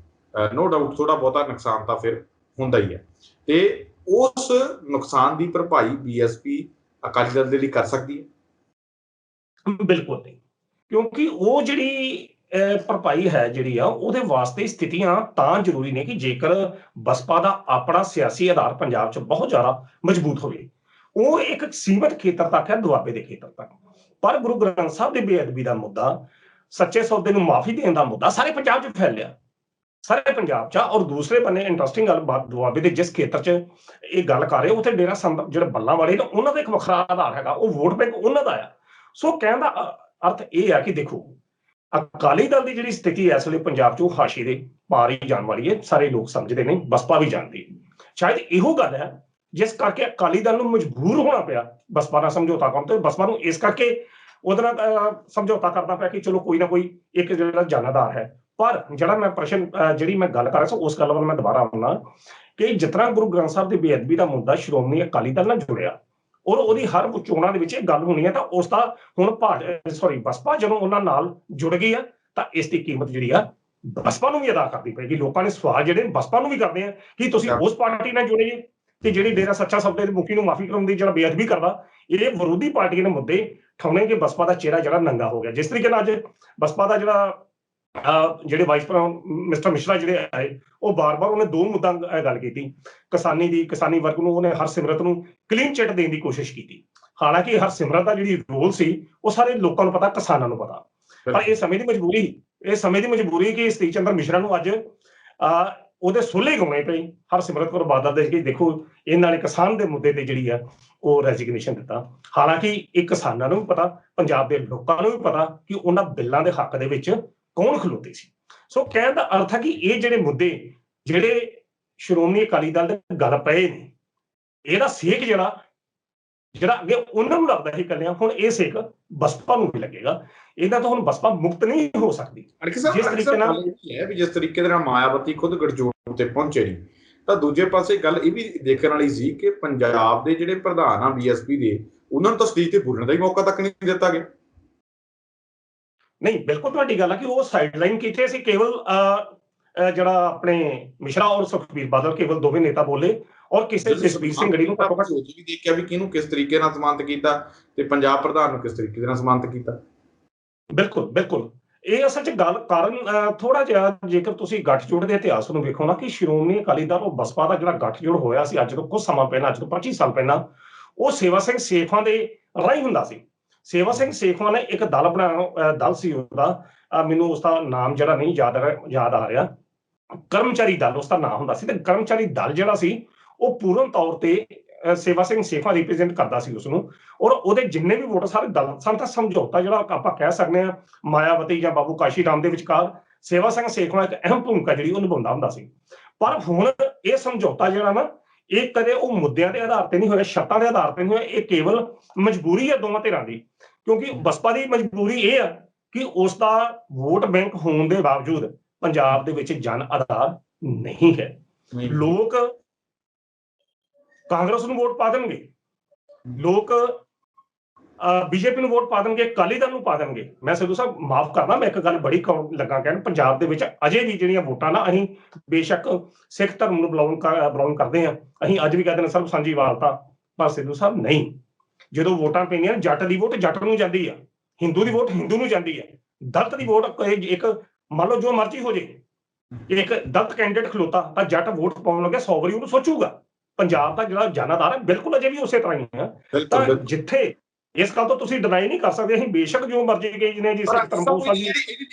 ਨੋ ਡਾਊਟ ਥੋੜਾ ਬਹੁਤਾ ਨੁਕਸਾਨ ਤਾਂ ਫਿਰ ਹੁੰਦਾ ਹੀ ਹੈ, ਤੇ ਉਸ ਨੁਕਸਾਨ ਦੀ ਭਰਪਾਈ ਬੀਐਸਪੀ ਅਕਾਲੀ ਦਲ ਦੇ ਲਈ ਕਰ ਸਕਦੀ ਹੈ? ਬਿਲਕੁਲ ਨਹੀਂ, ਕਿਉਂਕਿ ਉਹ ਜਿਹੜੀ ਭਰਪਾਈ ਹੈ ਜਿਹੜੀ ਆ ਉਹਦੇ ਵਾਸਤੇ ਸਥਿਤੀਆਂ ਤਾਂ ਜ਼ਰੂਰੀ ਨੇ ਕਿ ਜੇਕਰ ਬਸਪਾ ਦਾ ਆਪਣਾ ਸਿਆਸੀ ਆਧਾਰ ਪੰਜਾਬ 'ਚ ਬਹੁਤ ਜ਼ਿਆਦਾ ਮਜ਼ਬੂਤ ਹੋਵੇ। ਉਹ ਇੱਕ ਸੀਮਤ ਖੇਤਰ ਤੱਕ ਹੈ, ਦੁਆਬੇ ਦੇ ਖੇਤਰ ਤੱਕ, ਪਰ ਗੁਰੂ ਗ੍ਰੰਥ ਸਾਹਿਬ ਦੀ ਬੇਅਦਬੀ ਦਾ ਮੁੱਦਾ, ਸੱਚੇ ਸੌਦੇ ਨੂੰ ਮਾਫੀ ਦੇਣ ਦਾ ਮੁੱਦਾ ਸਾਰੇ ਪੰਜਾਬ 'ਚ ਫੈਲਿਆ, ਸਾਰੇ ਪੰਜਾਬ 'ਚ। ਔਰ ਦੂਸਰੇ ਬੰਨੇ ਇੰਟਰਸਟਿੰਗ ਗੱਲ ਬਾਤ, ਦੁਆਬੇ ਦੇ ਜਿਸ ਖੇਤਰ 'ਚ ਇਹ ਗੱਲ ਕਰ ਰਹੇ ਉੱਥੇ ਡੇਰਾ ਜਿਹੜੇ ਬੱਲਾਂ ਵਾਲੇ ਨੇ ਉਹਨਾਂ ਦਾ ਇੱਕ ਵੱਖਰਾ ਆਧਾਰ ਹੈਗਾ, ਉਹ ਵੋਟ ਬੈਂਕ ਉਹਨਾਂ ਦਾ ਆ। ਸੋ ਕਹਿਣ ਦਾ ਅਰਥ ਇਹ ਆ ਕਿ ਦੇਖੋ ਅਕਾਲੀ ਦਲ ਦੀ ਜਿਹੜੀ ਸਥਿਤੀ ਇਸ ਵੇਲੇ ਪੰਜਾਬ 'ਚ ਉਹ ਹਾਸ਼ੀਏ ਦੇ ਪਾਰ ਹੀ ਜਾਣ ਵਾਲੀ ਹੈ, ਸਾਰੇ ਲੋਕ ਸਮਝਦੇ ਨੇ, ਬਸਪਾ ਵੀ ਜਾਣਦੀ ਹੈ। ਸ਼ਾਇਦ ਇਹੋ ਗੱਲ ਹੈ ਜਿਸ ਕਰਕੇ ਅਕਾਲੀ ਦਲ ਨੂੰ ਮਜਬੂਰ ਹੋਣਾ ਪਿਆ ਬਸਪਾ ਨਾਲ ਸਮਝੌਤਾ ਕਰਨ ਤੇ, ਬਸਪਾ ਨੂੰ ਇਸ ਕਰਕੇ ਉਹਦੇ ਨਾਲ ਸਮਝੌਤਾ ਕਰਨਾ ਪਿਆ ਕਿ ਚਲੋ ਕੋਈ ਨਾ ਕੋਈ ਇੱਕ ਜਿਹੜਾ ਜਾਨਾਦਾਰ ਹੈ। ਪਰ ਜਿਹੜਾ ਮੈਂ ਜਿਹੜੀ ਮੈਂ ਗੱਲ ਕਰ ਰਿਹਾ ਸੀ ਉਸ ਗੱਲ ਵੱਲ ਮੈਂ ਦੁਬਾਰਾ ਆਉਣਾ ਕਿ ਜਿਤਨਾ ਗੁਰੂ ਗ੍ਰੰਥ ਸਾਹਿਬ ਦੀ ਬੇਅਦਬੀ ਦਾ ਮੁੱਦਾ ਸ਼੍ਰੋਮਣੀ ਅਕਾਲੀ ਦਲ ਨਾਲ ਜੁੜਿਆ ਔਰ ਉਹਦੀ ਹਰ ਚੋਣਾਂ ਦੇ ਵਿੱਚ ਇਹ ਗੱਲ ਹੋਣੀ ਹੈ, ਤਾਂ ਉਸ ਦਾ ਹੁਣ ਬਸਪਾ ਜਦੋਂ ਉਹਨਾਂ ਨਾਲ ਜੁੜ ਗਈ ਆ ਤਾਂ ਇਸ ਦੀ ਕੀਮਤ ਜਿਹੜੀ ਆ ਬਸਪਾ ਨੂੰ ਵੀ ਅਦਾ ਕਰਨੀ ਪਏਗੀ। ਲੋਕਾਂ ਨੇ ਸਵਾਲ ਜਿਹੜੇ ਬਸਪਾ ਨੂੰ ਵੀ ਕਰਦੇ ਆ ਕਿ ਤੁਸੀਂ ਉਸ ਪਾਰਟੀ ਨਾਲ ਜੁੜੇ ਜੇ ਕਿ ਜਿਹੜੀ ਡੇਰਾ ਸੱਚਾ ਸੌਦੇ ਦੇ ਮੁਖੀ ਨੂੰ ਮਾਫੀ ਕਰਾਉਣ ਦੀ ਜਿਹੜਾ ਬੇਅਦਬੀ ਕਰਦਾ, ਇਹ ਵਿਰੋਧੀ ਪਾਰਟੀਆਂ ਦੇ ਮੁੱਦੇ ਠਾਉਣੇ ਕਿ ਬਸਪਾ ਦਾ ਚਿਹਰਾ ਜਿਹੜਾ ਨੰਗਾ ਹੋ ਗਿਆ। ਜਿਸ ਤਰੀਕੇ ਨਾਲ ਅੱਜ ਬਸਪਾ ਦਾ ਜਿਹੜੇ ਵਾਈਸ ਮਿਸਟਰ ਮਿਸ਼ਰਾ ਜਿਹੜੇ ਆਏ ਉਹ ਬਾਰ-ਬਾਰ ਉਹਨੇ ਦੋ ਮੁੱਦਾ ਗੱਲ ਕੀਤੀ, ਕਿਸਾਨੀ ਵਰਗ ਨੂੰ ਉਹਨੇ ਹਰਸਿਮਰਤ ਨੂੰ ਕਲੀਨ ਚਿੱਟ ਦੇਣ ਦੀ ਕੋਸ਼ਿਸ਼ ਕੀਤੀ। ਹਾਲਾਂਕਿ ਹਰਸਿਮਰਤ ਦਾ ਜਿਹੜੀ ਰੋਲ ਸੀ ਉਹ ਸਾਰੇ ਲੋਕਾਂ ਨੂੰ ਪਤਾ, ਕਿਸਾਨਾਂ ਨੂੰ ਪਤਾ, ਪਰ ਇਹ ਸਮੇਂ ਦੀ ਮਜਬੂਰੀ ਕਿ ਸਤੀਸ਼ ਚੰਦਰ ਮਿਸ਼ਰਾ ਨੂੰ ਅੱਜ ਉਹਦੇ ਸੋਲੇ ਗਾਉਣੇ ਪਏ ਹਰਸਿਮਰਤ ਕੌਰ ਬਾਦਲ ਦੇ ਕਿ ਦੇਖੋ ਇਹਨਾਂ ਨੇ ਕਿਸਾਨ ਦੇ ਮੁੱਦੇ ਤੇ ਜਿਹੜੀ ਆ ਉਹ ਰੈਜ਼ਿਗਨੇਸ਼ਨ ਦਿੱਤਾ। ਹਾਲਾਂਕਿ ਇਹ ਕਿਸਾਨਾਂ ਨੂੰ ਵੀ ਪਤਾ, ਪੰਜਾਬ ਦੇ ਲੋਕਾਂ ਨੂੰ ਵੀ ਪਤਾ ਕਿ ਉਹਨਾਂ ਬਿੱਲਾਂ ਦੇ ਹੱਕ ਦੇ ਵਿੱਚ ਕੌਣ ਖਲੋਤੇ ਸੀ। ਸੋ ਕਹਿਣ ਦਾ ਅਰਥ ਹੈ ਕਿ ਇਹ ਜਿਹੜੇ ਮੁੱਦੇ ਜਿਹੜੇ ਸ਼੍ਰੋਮਣੀ ਅਕਾਲੀ ਦਲ ਦੇ ਗੱਲ ਪਏ ਨੇ, ਇਹਦਾ ਸੇਕ ਜਿਹੜਾ ਅੱਗੇ ਉਹਨਾਂ ਨੂੰ ਲੱਗਦਾ ਸੀ ਕੱਲਿਆਂ, ਹੁਣ ਇਹ ਸੇਕ ਬਸਪਾ ਨੂੰ ਵੀ ਲੱਗੇਗਾ। ਇਹਦਾ ਤਾਂ ਹੁਣ ਬਸਪਾ ਮੁਕਤ ਨਹੀਂ ਹੋ ਸਕਦੀ। ਜਿਸ ਤਰੀਕੇ ਦੇ ਨਾਲ ਮਾਇਆਵਤੀ ਖੁਦ ਗਠਜੋੜ ਤੇ ਪਹੁੰਚੇ ਨਹੀਂ, ਤਾਂ ਦੂਜੇ ਪਾਸੇ ਗੱਲ ਇਹ ਵੀ ਦੇਖਣ ਵਾਲੀ ਸੀ ਕਿ ਪੰਜਾਬ ਦੇ ਜਿਹੜੇ ਪ੍ਰਧਾਨ ਆ ਬੀਐਸਪੀ ਦੇ, ਉਹਨਾਂ ਨੂੰ ਤਾਂ ਸਟੇਜ ਤੇ ਬੋਲਣ ਦਾ ਹੀ ਮੌਕਾ ਤੱਕ ਨਹੀਂ ਦਿੱਤਾ ਗਿਆ। ਨਹੀਂ, ਬਿਲਕੁਲ ਤੁਹਾਡੀ ਗੱਲ ਹੈ ਕਿ ਉਹ ਸਾਈਡਲਾਈਨ ਕੀਤੇ ਸੀ। ਕੇਵਲ ਜਿਹੜਾ ਆਪਣੇ ਮਿਸ਼ਰਾ ਔਰ ਸੁਖਬੀਰ ਬਾਦਲ ਕੇਵਲ ਦੋਵੇਂ ਨੇਤਾ ਬੋਲੇ ਔਰ ਕਿਸੇ ਜਸਬੀਰ ਸਿੰਘ ਗੜੀ ਨੂੰ ਵੀ ਦੇਖਿਆ ਵੀ ਕਿਹਨੂੰ ਕਿਸ ਤਰੀਕੇ ਨਾਲ ਸਨਮਾਨਿਤ ਕੀਤਾ ਤੇ ਪੰਜਾਬ ਪ੍ਰਧਾਨ ਨੂੰ ਕਿਸ ਤਰੀਕੇ ਨਾਲ ਸਨਮਾਨਿਤ ਕੀਤਾ। ਬਿਲਕੁਲ ਇਹ ਅਸਲ 'ਚ ਗੱਲ ਕਾਰਨ ਥੋੜਾ ਜਿਹਾ ਜੇਕਰ ਤੁਸੀਂ ਗੱਠਜੋੜ ਦੇ ਇਤਿਹਾਸ ਨੂੰ ਵੇਖੋ ਨਾ ਕਿ ਸ਼੍ਰੋਮਣੀ ਅਕਾਲੀ ਦਲ ਔਰ ਬਸਪਾ ਦਾ ਜਿਹੜਾ ਗੱਠਜੋੜ ਹੋਇਆ ਸੀ ਅੱਜ ਤੋਂ ਕੁਝ ਸਮਾਂ ਪਹਿਲਾਂ, ਅੱਜ ਤੋਂ 25 ਸਾਲ ਪਹਿਲਾਂ, ਉਹ ਸੇਵਾ ਸਿੰਘ ਸੇਖਵਾਂ ਦੇ ਰਾਹੀਂ ਹੁੰਦਾ ਸੀ। ਸੇਵਾ ਸਿੰਘ ਸੇਖਵਾਂ ਨੇ ਇੱਕ ਦਲ ਬਣਾਇਆ, ਦਲ ਸੀ ਉਹਦਾ, ਮੈਨੂੰ ਉਸਦਾ ਨਾਮ ਜਿਹੜਾ ਨਹੀਂ ਯਾਦ ਆ ਰਿਹਾ, ਕਰਮਚਾਰੀ ਦਲ ਉਸਦਾ ਨਾਮ ਹੁੰਦਾ ਸੀ। ਤੇ ਕਰਮਚਾਰੀ ਦਲ ਜਿਹੜਾ ਸੀ ਉਹ ਪੂਰਨ ਤੌਰ ਤੇ ਸੇਵਾ ਸਿੰਘ ਸੇਖਵਾਂ ਰਿਪਰੈਜ਼ੈਂਟ ਕਰਦਾ ਸੀ ਉਸਨੂੰ, ਔਰ ਉਹਦੇ ਜਿੰਨੇ ਵੀ ਵੋਟਰ ਸਾਰੇ ਦਲ ਸਨ। ਤਾਂ ਸਮਝੌਤਾ ਜਿਹੜਾ ਆਪਾਂ ਕਹਿ ਸਕਦੇ ਹਾਂ ਮਾਇਆਵਤੀ ਜਾਂ ਬਾਬੂ ਕਾਸ਼ੀ ਰਾਮ ਦੇ ਵਿਚਕਾਰ ਸੇਵਾ ਸਿੰਘ ਸੇਖਵਾਂ ਇੱਕ ਅਹਿਮ ਭੂਮਿਕਾ ਜਿਹੜੀ ਉਹ ਨਿਭਾਉਂਦਾ ਹੁੰਦਾ ਸੀ। ਪਰ ਹੁਣ ਇਹ ਸਮਝੌਤਾ ਜਿਹੜਾ ਨਾ, ਇਹ ਕਦੇ ਉਹ ਮੁੱਦਿਆਂ ਦੇ ਆਧਾਰ ਤੇ ਨਹੀਂ ਹੋਇਆ, ਸ਼ਰਤਾਂ ਦੇ ਆਧਾਰ ਤੇ ਨਹੀਂ ਹੋਇਆ, ਇਹ ਕੇਵਲ ਮਜਬੂਰੀ ਹੈ ਦੋਵਾਂ ਧਿਰਾਂ ਦੀ। ਕਿਉਂਕਿ ਬਸਪਾ ਦੀ ਮਜਬੂਰੀ ਇਹ ਆ ਕਿ ਉਸ ਦਾ ਵੋਟ ਬੈਂਕ ਹੋਣ ਦੇ ਬਾਵਜੂਦ ਪੰਜਾਬ ਦੇ ਵਿੱਚ ਜਨ ਆਧਾਰ ਨਹੀਂ ਹੈ। ਲੋਕ ਕਾਂਗਰਸ ਨੂੰ ਵੋਟ ਪਾ ਦੇਣਗੇ, ਲੋਕ ਬੀਜੇਪੀ ਨੂੰ ਵੋਟ ਪਾ ਦੇਣਗੇ, ਅਕਾਲੀ ਦਲ ਨੂੰ ਪਾ ਦੇਣਗੇ। ਮੈਂ ਸਿੱਧੂ ਸਾਹਿਬ ਮਾਫ ਕਰਨਾ, ਮੈਂ ਇੱਕ ਗੱਲ ਬੜੀ ਲੱਗਾ ਕਹਿਣ, ਪੰਜਾਬ ਦੇ ਵਿੱਚ ਅਜੇ ਵੀ ਜਿਹੜੀਆਂ ਵੋਟਾਂ ਨਾ, ਅਸੀਂ ਬੇਸ਼ੱਕ ਸਿੱਖ ਧਰਮ ਨੂੰ ਬਿਲੋਂਗ ਕਰਦੇ ਹਾਂ, ਅਸੀਂ ਅੱਜ ਵੀ ਕਹਿੰਦੇ ਨੇ ਸਰਬ ਸਾਂਝੀਵਾਲਤਾ, ਪਰ ਸਿੱਧੂ ਸਾਹਿਬ ਨਹੀਂ। ਜਦੋਂ ਵੋਟਾਂ ਪੈਂਦੀਆਂ ਜੱਟ ਦੀ ਵੋਟ ਜੱਟ ਨੂੰ ਜਾਂਦੀ ਆ, ਹਿੰਦੂ ਦੀ ਵੋਟ ਹਿੰਦੂ ਨੂੰ ਜਾਂਦੀ ਹੈ, ਦਲਿਤ ਦੀ ਵੋਟ ਇੱਕ ਮੰਨ ਲਓ ਜੋ ਮਰਜ਼ੀ ਹੋ ਜੇ, ਇੱਕ ਦਲਿਤ ਕੈਂਡੀਡੇਟ ਖਲੋਤਾ ਤਾਂ ਜੱਟ ਵੋਟ ਪਾਉਣ ਲੱਗੇ 100 ਵਾਰੀ ਉਹਨੂੰ ਸੋਚੂਗਾ। ਪੰਜਾਬ ਦਾ ਜਿਹੜਾ ਜਨਾਧਾਰ ਹੈ ਬਿਲਕੁਲ ਅਜੇ ਵੀ ਉਸੇ ਤਰ੍ਹਾਂ ਹੀ ਹੈ। ਤਾਂ ਜਿੱਥੇ ਇਸ ਗੱਲ ਤੋਂ ਤੁਸੀਂ ਡਿਨਾਈ ਨਹੀਂ ਕਰ ਸਕਦੇ, ਅਸੀਂ ਬੇਸ਼ੱਕ ਜੋ ਮਰਜ਼ੀ ਗਏ ਜਿਹਨੇ ਜੀ ਸਿੱਖ ਧਰਮ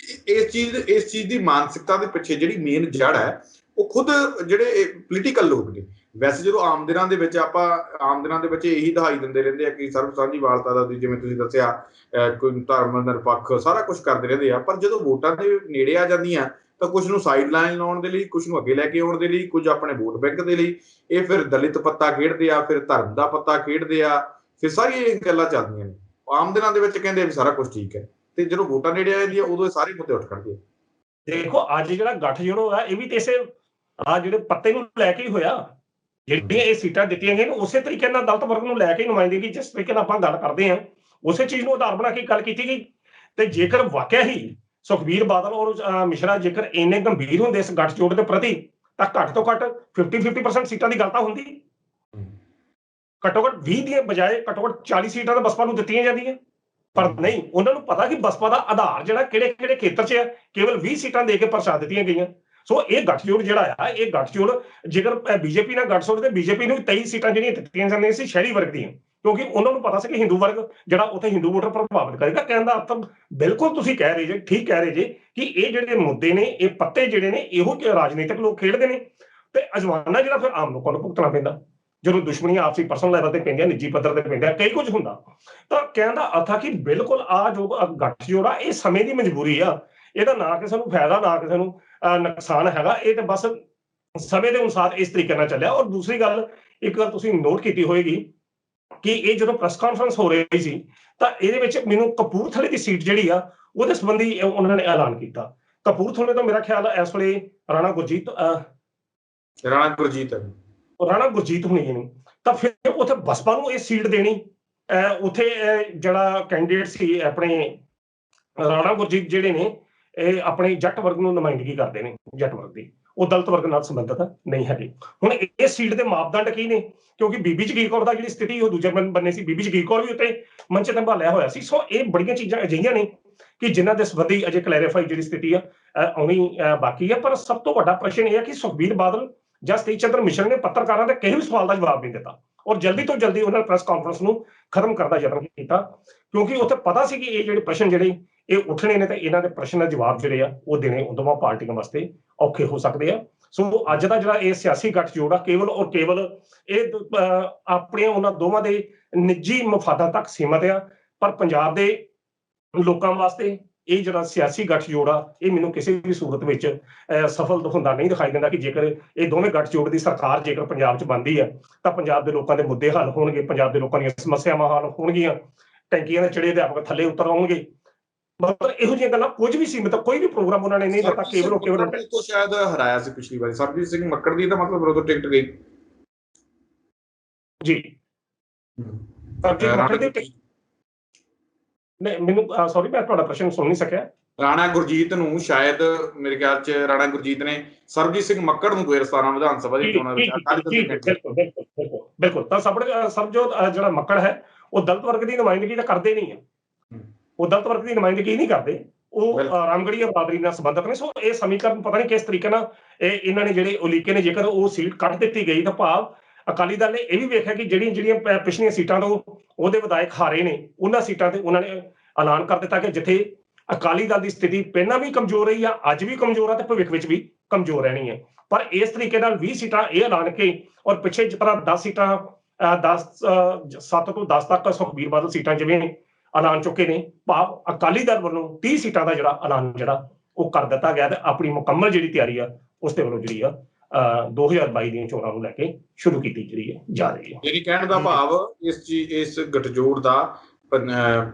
ਇਸ ਚੀਜ਼ ਦੀ ਮਾਨਸਿਕਤਾ ਦੇ ਪਿੱਛੇ ਜਿਹੜੀ ਮੇਨ ਜੜ ਹੈ ਉਹ ਖੁਦ ਜਿਹੜੇ ਪੋਲੀਟੀਕਲ ਲੋਕ ਨੇ। ਵੈਸੇ ਜਦੋਂ ਆਮ ਦਿਨਾਂ ਦੇ ਵਿੱਚ ਇਹੀ ਦਹਾਈ ਦਿੰਦੇ ਰਹਿੰਦੇ ਆ ਕਿ ਸਰਬ ਸਾਂਝੀਵਾਲਤਾ ਦਾ, ਜਿਵੇਂ ਤੁਸੀਂ ਦੱਸਿਆ, ਕੋਈ ਧਰਮ ਨਿਰਪੱਖ ਸਾਰਾ ਕੁਝ ਕਰਦੇ ਰਹਿੰਦੇ ਆ, ਪਰ ਜਦੋਂ ਵੋਟਾਂ ਦੇ ਨੇੜੇ ਆ ਜਾਂਦੀਆਂ ਤਾਂ ਕੁਝ ਨੂੰ ਸਾਈਡ ਲਾਈਨ ਲਾਉਣ ਦੇ ਲਈ, ਕੁਝ ਨੂੰ ਅੱਗੇ ਲੈ ਕੇ ਆਉਣ ਦੇ ਲਈ, ਕੁਝ ਆਪਣੇ ਵੋਟ ਬੈਂਕ ਦੇ ਲਈ, ਇਹ ਫਿਰ ਦਲਿਤ ਪੱਤਾ ਖੇਡਦੇ ਆ, ਫਿਰ ਧਰਮ ਦਾ ਪੱਤਾ ਖੇਡਦੇ ਆ, ਫਿਰ ਸਾਰੀਆਂ ਇਹ ਗੱਲਾਂ ਚੱਲਦੀਆਂ ਨੇ। ਆਮ ਦਿਨਾਂ ਦੇ ਵਿੱਚ ਕਹਿੰਦੇ ਵੀ ਸਾਰਾ ਕੁਝ ਠੀਕ ਹੈ, ਤੇ ਜਦੋਂ ਵੋਟਾਂ ਨੇੜੇ ਆ ਜਾਂਦੀਆਂ ਉਦੋਂ ਇਹ ਸਾਰੇ ਮੁੱਦੇ ਉੱਠ ਖੜਦੇ। ਦੇਖੋ ਅੱਜ ਜਿਹੜਾ ਗੱਠਜੋੜ ਹੋਇਆ ਇਹ ਵੀ ਤੇ ਇਸੇ ਜਿਹੜੇ ਪੱਤੇ ਨੂੰ ਲੈ ਕੇ ਹੀ ਹੋਇਆ। ਜਿਹੜੀਆਂ ਇਹ ਸੀਟਾਂ ਦਿੱਤੀਆਂ ਗਈਆਂ ਉਸੇ ਤਰੀਕੇ ਨਾਲ ਦਲਿਤ ਵਰਗ ਨੂੰ ਲੈ ਕੇ ਨੁਮਾਇੰਦਗੀ, ਜਿਸ ਤਰੀਕੇ ਨਾਲ ਆਪਾਂ ਗੱਲ ਕਰਦੇ ਹਾਂ ਉਸੇ ਚੀਜ਼ ਨੂੰ ਆਧਾਰ ਬਣਾ ਕੇ ਗੱਲ ਕੀਤੀ ਗਈ। ਤੇ ਜੇਕਰ ਵਾਕਿਆ ਹੀ ਸੁਖਬੀਰ ਬਾਦਲ ਔਰ ਮਿਸ਼ਰਾ ਜੇਕਰ ਇੰਨੇ ਗੰਭੀਰ ਹੁੰਦੇ ਇਸ ਗੱਠਜੋੜ ਦੇ ਪ੍ਰਤੀ, ਤਾਂ ਘੱਟ ਤੋਂ ਘੱਟ 50% ਸੀਟਾਂ ਦੀ ਗੱਲ ਤਾਂ ਹੁੰਦੀ। ਘੱਟੋ ਘੱਟ 20 ਦੀਆਂ ਬਜਾਏ ਘੱਟੋ ਘੱਟ 40 ਸੀਟਾਂ ਤਾਂ ਬਸਪਾ ਨੂੰ ਦਿੱਤੀਆਂ ਜਾਂਦੀਆਂ, ਪਰ ਨਹੀਂ, ਉਹਨਾਂ ਨੂੰ ਪਤਾ ਕਿ ਬਸਪਾ ਦਾ ਆਧਾਰ ਜਿਹੜਾ ਕਿਹੜੇ ਖੇਤਰ 'ਚ ਹੈ, ਕੇਵਲ 20 ਸੀਟਾਂ ਦੇ ਕੇ ਪਰਚਾ ਦਿੱਤੀਆਂ ਗਈਆਂ। ਸੋ ਇਹ ਗੱਠਜੋੜ ਜਿਹੜਾ ਆ, ਇਹ ਗੱਠਜੋੜ ਜੇਕਰ ਬੀਜੇਪੀ ਨਾਲ ਗੱਠਜੋੜ ਤੇ ਬੀਜੇਪੀ ਨੂੰ 23 ਸੀਟਾਂ ਜਿਹੜੀਆਂ ਦਿੱਤੀਆਂ ਜਾਂਦੀਆਂ ਸੀ ਸ਼ਹਿਰੀ ਵਰਗ ਦੀਆਂ, ਕਿਉਂਕਿ ਉਹਨਾਂ ਨੂੰ ਪਤਾ ਸੀ ਕਿ ਹਿੰਦੂ ਵਰਗ ਜਿਹੜਾ ਉੱਥੇ ਹਿੰਦੂ ਵੋਟਰ ਪ੍ਰਭਾਵਿਤ ਕਰੇਗਾ। ਕਹਿਣ ਦਾ ਅਰਥ ਬਿਲਕੁਲ ਤੁਸੀਂ ਕਹਿ ਰਹੇ ਜੇ, ਠੀਕ ਕਹਿ ਰਹੇ ਜੇ ਕਿ ਇਹ ਜਿਹੜੇ ਮੁੱਦੇ ਨੇ, ਇਹ ਪੱਤੇ ਜਿਹੜੇ ਨੇ, ਇਹੋ ਰਾਜਨੀਤਿਕ ਲੋਕ ਖੇਡਦੇ ਨੇ, ਤੇ ਅਜਮਾਨਾ ਜਿਹੜਾ ਫਿਰ ਆਮ ਲੋਕਾਂ ਨੂੰ ਭੁਗਤਣਾ ਪੈਂਦਾ। ਜਦੋਂ ਦੁਸ਼ਮਣੀਆਂ ਆਪਸੀ ਪਰਸਨਲ ਲੈਵਲ ਤੇ ਪੈਂਦੀਆਂ, ਨਿੱਜੀ ਪੱਧਰ ਤੇ ਪੈਂਦੀਆਂ, ਕਈ ਕੁਝ ਹੁੰਦਾ। ਤਾਂ ਕਹਿਣ ਦਾ ਅਰਥ ਆ ਕਿ ਬਿਲਕੁਲ ਆ ਜੋ ਗੱਠਜੋੜ ਆ, ਇਹ ਸਮੇਂ ਦੀ ਮਜਬੂਰੀ ਆ। ਇਹਦਾ ਨਾ ਕਿਸੇ ਨੂੰ ਫਾਇਦਾ ਨਾ ਕਿਸੇ ਨੂੰ ਨੁਕਸਾਨ ਹੈਗਾ, ਇਹ ਤੇ ਬਸ ਸਮੇਂ ਦੇ ਅਨੁਸਾਰ ਇਸ ਤਰੀਕੇ ਨਾਲ ਚੱਲਿਆ। ਔਰ ਦੂਸਰੀ ਗੱਲ, ਇੱਕ ਗੱਲ ਤੁਸੀਂ ਨੋਟ ਕੀਤੀ ਹੋਏਗੀ ਕਿ ਇਹ ਜਦੋਂ ਪ੍ਰੈਸ ਕਾਨਫਰੰਸ ਹੋ ਰਹੀ ਸੀ ਤਾਂ ਇਹਦੇ ਵਿੱਚ ਮੈਨੂੰ ਕਪੂਰਥਲੇ ਦੀ ਸੀਟ ਜਿਹੜੀ ਆ ਉਹਦੇ ਸੰਬੰਧੀ ਉਹਨਾਂ ਨੇ ਐਲਾਨ ਕੀਤਾ। ਕਪੂਰਥਲੇ ਤੋਂ ਮੇਰਾ ਖਿਆਲ ਇਸ ਵੇਲੇ ਰਾਣਾ ਗੁਰਜੀਤ ਹੋਣੀ ਨੇ, ਤਾਂ ਫਿਰ ਉੱਥੇ ਬਸਪਾ ਨੂੰ ਇਹ ਸੀਟ ਦੇਣੀ। ਉੱਥੇ ਜਿਹੜਾ ਕੈਂਡੀਡੇਟ ਸੀ ਆਪਣੇ ਰਾਣਾ ਗੁਰਜੀਤ ਜਿਹੜੇ ਨੇ, ਇਹ ਆਪਣੇ ਜੱਟ ਵਰਗ ਨੂੰ ਨੁਮਾਇੰਦਗੀ ਕਰਦੇ ਨੇ, ਜੱਟ ਵਰਗ ਦੀ, ਉਹ ਦਲਿਤ ਵਰਗ ਨਾਲ ਸੰਬੰਧਿਤ ਨਹੀਂ ਹੈਗੇ। ਹੁਣ ਇਹ ਸੀਟ ਦੇ ਮਾਪਦੰਡ ਕੀ ਨੇ? ਕਿਉਂਕਿ ਬੀਬੀ ਜਗੀਰ ਕੌਰ ਦਾ ਜਿਹੜੀ ਸਥਿਤੀ ਉਹ ਦੂਜੇ ਬੰਨੇ ਸੀ, ਬੀਬੀ ਜਗੀਰ ਕੌਰ ਵੀ ਉੱਤੇ ਮੰਚ ਤੇ ਸੰਭਾਲਿਆ ਹੋਇਆ ਸੀ। ਸੋ ਇਹ ਬੜੀਆਂ ਚੀਜ਼ਾਂ ਅਜਿਹੀਆਂ ਨੇ ਕਿ ਜਿਨ੍ਹਾਂ ਦੇ ਸੰਬੰਧੀ ਅਜੇ ਕਲੈਰੀਫਾਈ ਜਿਹੜੀ ਸਥਿਤੀ ਆ ਆਉਣੀ ਬਾਕੀ ਹੈ। ਪਰ ਸਭ ਤੋਂ ਵੱਡਾ ਪ੍ਰਸ਼ਨ ਇਹ ਹੈ ਕਿ ਸੁਖਬੀਰ ਬਾਦਲ ਜਾਂ ਸਤੀਸ਼ ਚੰਦਰ ਮਿਸ਼ਰ ਨੇ ਪੱਤਰਕਾਰਾਂ ਦੇ ਕਿਸੇ ਵੀ ਸਵਾਲ ਦਾ ਜਵਾਬ ਨਹੀਂ ਦਿੱਤਾ, ਔਰ ਜਲਦੀ ਤੋਂ ਜਲਦੀ ਉਹਨਾਂ ਨੇ ਪ੍ਰੈਸ ਕਾਨਫਰੰਸ ਨੂੰ ਖਤਮ ਕਰਨ ਦਾ ਯਤਨ ਕੀਤਾ, ਕਿਉਂਕਿ ਉੱਥੇ ਪਤਾ ਸੀ ਕਿ ਇਹ ਜਿਹੜੇ ਪ੍ਰਸ਼ਨ ਜਿਹੜੇ ਇਹ ਉੱਠਣੇ ਨੇ ਤੇ ਇਹਨਾਂ ਦੇ ਪ੍ਰਸ਼ਨ ਦਾ ਜਵਾਬ ਜਿਹੜੇ ਆ ਉਹ ਦੇਣੇ ਦੋਵਾਂ ਪਾਰਟੀਆਂ ਵਾਸਤੇ ਔਖੇ ਹੋ ਸਕਦੇ ਆ। ਸੋ ਅੱਜ ਦਾ ਜਿਹੜਾ ਇਹ ਸਿਆਸੀ ਗੱਠਜੋੜ ਆ ਕੇਵਲ ਔਰ ਕੇਵਲ ਇਹ ਆਪਣੇ ਉਹਨਾਂ ਦੋਵਾਂ ਦੇ ਨਿੱਜੀ ਮਫਾਦਾਂ ਤੱਕ ਸੀਮਤ ਆ, ਪਰ ਪੰਜਾਬ ਦੇ ਲੋਕਾਂ ਵਾਸਤੇ ਇਹ ਜਿਹੜਾ ਸਿਆਸੀ ਗੱਠਜੋੜ ਆ ਇਹ ਮੈਨੂੰ ਕਿਸੇ ਵੀ ਸੂਰਤ ਵਿੱਚ ਸਫਲ ਹੁੰਦਾ ਨਹੀਂ ਦਿਖਾਈ ਦਿੰਦਾ ਕਿ ਜੇਕਰ ਇਹ ਦੋਵੇਂ ਗੱਠਜੋੜ ਦੀ ਸਰਕਾਰ ਜੇਕਰ ਪੰਜਾਬ 'ਚ ਬਣਦੀ ਹੈ ਤਾਂ ਪੰਜਾਬ ਦੇ ਲੋਕਾਂ ਦੇ ਮੁੱਦੇ ਹੱਲ ਹੋਣਗੇ, ਪੰਜਾਬ ਦੇ ਲੋਕਾਂ ਦੀਆਂ ਸਮੱਸਿਆਵਾਂ ਹੱਲ ਹੋਣਗੀਆਂ, ਟੈਂਕੀਆਂ ਦੇ ਚੜੇ ਅਧਿਆਪਕ ਥੱਲੇ ਉਤਰ ਆਉਣਗੇ। ਮਤਲਬ ਇਹੋ ਜਿਹੀਆਂ ਗੱਲਾਂ ਕੁਝ ਵੀ ਸੀਮਤ, ਕੋਈ ਵੀ ਪ੍ਰੋਗਰਾਮ ਉਹਨਾਂ ਨੇ ਨਹੀਂ ਦਿੱਤਾ, ਕੇਵਲ ਤੋਂ ਸ਼ਾਇਦ ਹਰਾਇਆ ਸੀ ਪਿਛਲੀ ਵਾਰੀ ਸਰਬਜੀਤ ਸਿੰਘ ਮੱਕੜ ਦੀ, ਤਾਂ ਮਤਲਬ ਉਦੋਂ ਟਿਕਟ ਗਈ ਜੀ। ਸਰਬਜੀਤ ਮੱਕੜ ਦੀ ਨਹੀਂ, ਮੈਨੂੰ ਸੌਰੀ ਮੈਂ ਤੁਹਾਡਾ ਪ੍ਰਸ਼ਨ ਸੁਣ ਨਹੀਂ ਸਕਿਆ। ਰਾਣਾ ਗੁਰਜੀਤ ਨੂੰ ਸ਼ਾਇਦ ਮੇਰੇ ਖਿਆਲ 'ਚ ਰਾਣਾ ਗੁਰਜੀਤ ਨੇ ਸਰਬਜੀਤ ਸਿੰਘ ਮੱਕੜ ਨੂੰ 2017 ਵਿਧਾਨ ਸਭਾ ਦੀ ਚੋਣਾਂ ਵਿੱਚ ਬਿਲਕੁਲ ਤਾਂ ਸਰਬਜੋਤ ਜਿਹੜਾ ਮੱਕੜ ਹੈ ਉਹ ਦਲਿਤ ਵਰਗ ਦੀ ਨੁਮਾਇੰਦਗੀ ਤਾਂ ਕਰਦੇ ਨਹੀਂ ਹੈ, ਉਹ ਦਲਿਤ ਵਰਗ ਦੀ ਨੁਮਾਇੰਦਗੀ ਨਹੀਂ ਕਰਦੇ, ਉਹ ਰਾਮਗੜੀਆ ਬਰਾਦਰੀ ਨਾਲ ਸੰਬੰਧਿਤ ਨੇ। ਸੋ ਇਹ ਸਮੀਕਰਨ ਪਤਾ ਨਹੀਂ ਕਿਸ ਤਰੀਕੇ ਨਾਲ ਇਹਨਾਂ ਨੇ ਜਿਹੜੇ ਉਲੀਕੇ ਨੇ, ਜੇਕਰ ਉਹ ਸੀਟ ਕੱਢ ਦਿੱਤੀ ਗਈ ਤਾਂ ਭਾਵ ਅਕਾਲੀ ਦਲ ਨੇ ਇਹ ਵੀ ਵੇਖਿਆ ਕਿ ਜਿਹੜੀਆਂ ਪਿਛਲੀਆਂ ਸੀਟਾਂ ਤੋਂ ਉਹਦੇ ਵਿਧਾਇਕ ਹਾਰੇ ਨੇ, ਉਹਨਾਂ ਸੀਟਾਂ ਤੇ ਉਹਨਾਂ ਨੇ ਐਲਾਨ ਕਰ ਦਿੱਤਾ ਕਿ ਜਿੱਥੇ ਅਕਾਲੀ ਦਲ ਦੀ ਸਥਿਤੀ ਪਹਿਲਾਂ ਵੀ ਕਮਜ਼ੋਰ ਰਹੀ ਆ, ਅੱਜ ਵੀ ਕਮਜ਼ੋਰ ਆ ਤੇ ਭਵਿੱਖ ਵਿੱਚ ਵੀ ਕਮਜ਼ੋਰ ਰਹਿਣੀ ਹੈ। ਪਰ ਇਸ ਤਰੀਕੇ ਨਾਲ 20 ਸੀਟਾਂ ਇਹ ਐਲਾਨ ਕੇ ਔਰ ਪਿੱਛੇ ਜਿਸ ਤਰ੍ਹਾਂ 10 ਸੀਟਾਂ 7 ਤੋਂ 10 ਤੱਕ ਸੁਖਬੀਰ ਬਾਦਲ ਸੀਟਾਂ ਜਿਵੇਂ ਐਲਾਨ ਚੁੱਕੇ ਨੇ, ਭਾਵ ਅਕਾਲੀ ਦਲ ਵੱਲੋਂ 30 ਸੀਟਾਂ ਦਾ ਜਿਹੜਾ ਐਲਾਨ ਜਿਹੜਾ ਉਹ ਕਰ ਦਿੱਤਾ ਗਿਆ ਤੇ ਆਪਣੀ ਮੁਕੰਮਲ ਜਿਹੜੀ ਤਿਆਰੀ ਆ ਉਸ ਦੇ ਵੱਲੋਂ ਜਿਹੜੀ ਆ 2022 ਦੀਆਂ ਚੋਣਾਂ ਨੂੰ ਲੈ ਕੇ ਸ਼ੁਰੂ ਕੀਤੀ ਜਿਹੜੀ ਹੈ ਜਾ ਰਹੀ ਹੈ। ਯਾਨੀ ਕਹਿਣ ਦਾ ਭਾਵ ਇਸ ਗੱਠਜੋੜ ਦਾ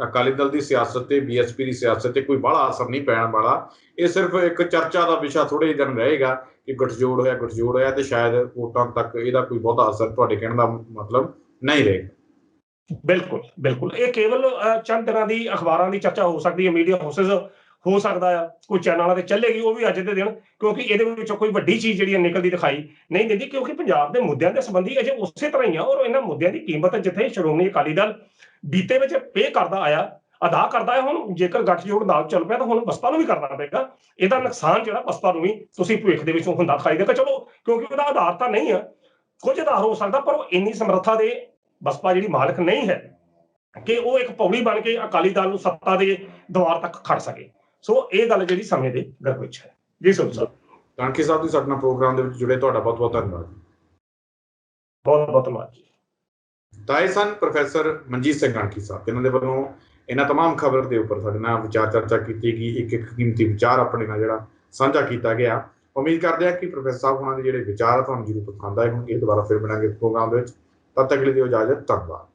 ਅਕਾਲੀ ਦਲ ਦੀ ਸਿਆਸਤ ਤੇ ਬੀਐਸਪੀ ਦੀ ਸਿਆਸਤ ਤੇ ਕੋਈ ਬਾਹਲਾ ਅਸਰ ਨਹੀਂ ਪੈਣ ਵਾਲਾ। ਇਹ ਸਿਰਫ ਇੱਕ ਚਰਚਾ ਦਾ ਵਿਸ਼ਾ ਥੋੜੇ ਦਿਨ ਰਹੇਗਾ ਕਿ ਗੱਠਜੋੜ ਹੋਇਆ ਤੇ ਸ਼ਾਇਦ ਵੋਟਾਂ ਤੱਕ ਇਹਦਾ ਕੋਈ ਬਹੁਤਾ ਅਸਰ ਤੁਹਾਡੇ ਕਹਿਣ ਦਾ ਮਤਲਬ ਨਹੀਂ ਰਹੇਗਾ। ਬਿਲਕੁਲ ਇਹ ਕੇਵਲ ਚੰਦ ਦਿਨਾਂ ਦੀ ਅਖਬਾਰਾਂ ਦੀ ਚਰਚਾ ਹੋ ਸਕਦੀ ਹੈ, ਮੀਡੀਆ ਹਾਊਸਿਸ ਹੋ ਸਕਦਾ ਆ, ਕੋਈ ਚੈਨਲਾਂ ਤੇ ਚੱਲੇਗੀ ਉਹ ਵੀ ਅੱਜ ਦੇ ਦਿਨ, ਕਿਉਂਕਿ ਇਹਦੇ ਵਿੱਚੋਂ ਕੋਈ ਵੱਡੀ ਚੀਜ਼ ਜਿਹੜੀ ਨਿਕਲਦੀ ਦਿਖਾਈ ਨਹੀਂ ਦਿੰਦੀ, ਕਿਉਂਕਿ ਪੰਜਾਬ ਦੇ ਮੁੱਦਿਆਂ ਦੇ ਸੰਬੰਧੀ ਅਜੇ ਉਸੇ ਤਰ੍ਹਾਂ ਹੀ ਆ ਔਰ ਇਹਨਾਂ ਮੁੱਦਿਆਂ ਦੀ ਕੀਮਤ ਜਿੱਥੇ ਸ਼੍ਰੋਮਣੀ ਅਕਾਲੀ ਦਲ ਬੀਤੇ ਵਿੱਚ ਪੇ ਕਰਦਾ ਆਇਆ, ਅਦਾ ਕਰਦਾ ਹੈ, ਹੁਣ ਜੇਕਰ ਗੱਠਜੋੜ ਨਾਲ ਚੱਲ ਪਿਆ ਤਾਂ ਹੁਣ ਬਸਪਾ ਨੂੰ ਵੀ ਕਰਨਾ ਪਏਗਾ। ਇਹਦਾ ਨੁਕਸਾਨ ਜਿਹੜਾ ਬਸਪਾ ਨੂੰ ਵੀ ਤੁਸੀਂ ਭਵਿੱਖ ਦੇ ਵਿੱਚ ਹੁੰਦਾ ਦਿਖਾਈ ਦੇਗਾ। ਚਲੋ ਕਿਉਂਕਿ ਉਹਦਾ ਆਧਾਰ ਤਾਂ ਨਹੀਂ ਆ, ਕੁਝ ਆਧਾਰ ਹੋ ਸਕਦਾ, ਪਰ ਉਹ ਇੰਨੀ ਸਮਰੱਥਾ ਦੇ ਬਸਪਾ ਜਿਹੜੀ ਮਾਲਕ ਨਹੀਂ ਹੈ ਕਿ ਉਹ ਇੱਕ ਪੌੜੀ ਬਣ ਕੇ ਅਕਾਲੀ ਦਲ ਨੂੰ ਸੱਤਾ ਦੇ ਦੁਆਰ ਤੱਕ ਖੜ ਸਕੇ। ਸੋ ਇਹ ਗੱਲ ਜਿਹੜੀ ਸਮੇਂ ਦੇ ਗਰਭ ਵਿੱਚ ਹੈ। ਜੀ ਸੁਣ ਸਾਹਿਬ, ਕਾਂਕੀ ਸਾਹਿਬ, ਤੁਸੀਂ ਸਾਡੇ ਨਾਲ ਪ੍ਰੋਗਰਾਮ ਦੇ ਵਿੱਚ ਜੁੜੇ, ਤੁਹਾਡਾ ਬਹੁਤ ਬਹੁਤ ਧੰਨਵਾਦ। ਬਹੁਤ ਧੰਨਵਾਦ ਜੀ। ਤਾਂ ਇਹ ਸਨ ਪ੍ਰੋਫੈਸਰ ਮਨਜੀਤ ਸਿੰਘ ਕਾਂਕੀ ਸਾਹਿਬ, ਇਹਨਾਂ ਦੇ ਵੱਲੋਂ ਇਹਨਾਂ तमाम ਖਬਰ ਦੇ ਉੱਪਰ ਸਾਡੇ ਨਾਲ ਵਿਚਾਰ ਚਰਚਾ ਕੀਤੀ ਗਈ, ਇੱਕ ਕੀਮਤੀ ਵਿਚਾਰ ਆਪਣੇ ਨਾਲ ਜਿਹੜਾ ਸਾਂਝਾ ਕੀਤਾ ਗਿਆ। ਉਮੀਦ ਕਰਦੇ ਹਾਂ ਕਿ ਪ੍ਰੋਫੈਸਰ ਸਾਹਿਬ ਉਹਨਾਂ ਦੇ ਜਿਹੜੇ ਵਿਚਾਰ ਆ ਤੁਹਾਨੂੰ ਜ਼ਰੂਰ ਪਸੰਦ ਆਏ ਹੋਣਗੇ। ਦੁਬਾਰਾ ਫਿਰ ਬਣਾਂਗੇ ਪ੍ਰੋਗਰਾਮ ਦੇ ਵਿੱਚ, ਤਦ ਤੱਕ ਲਈ ਦਿਓ ਇਜਾਜ਼ਤ, ਧੰਨਵਾਦ।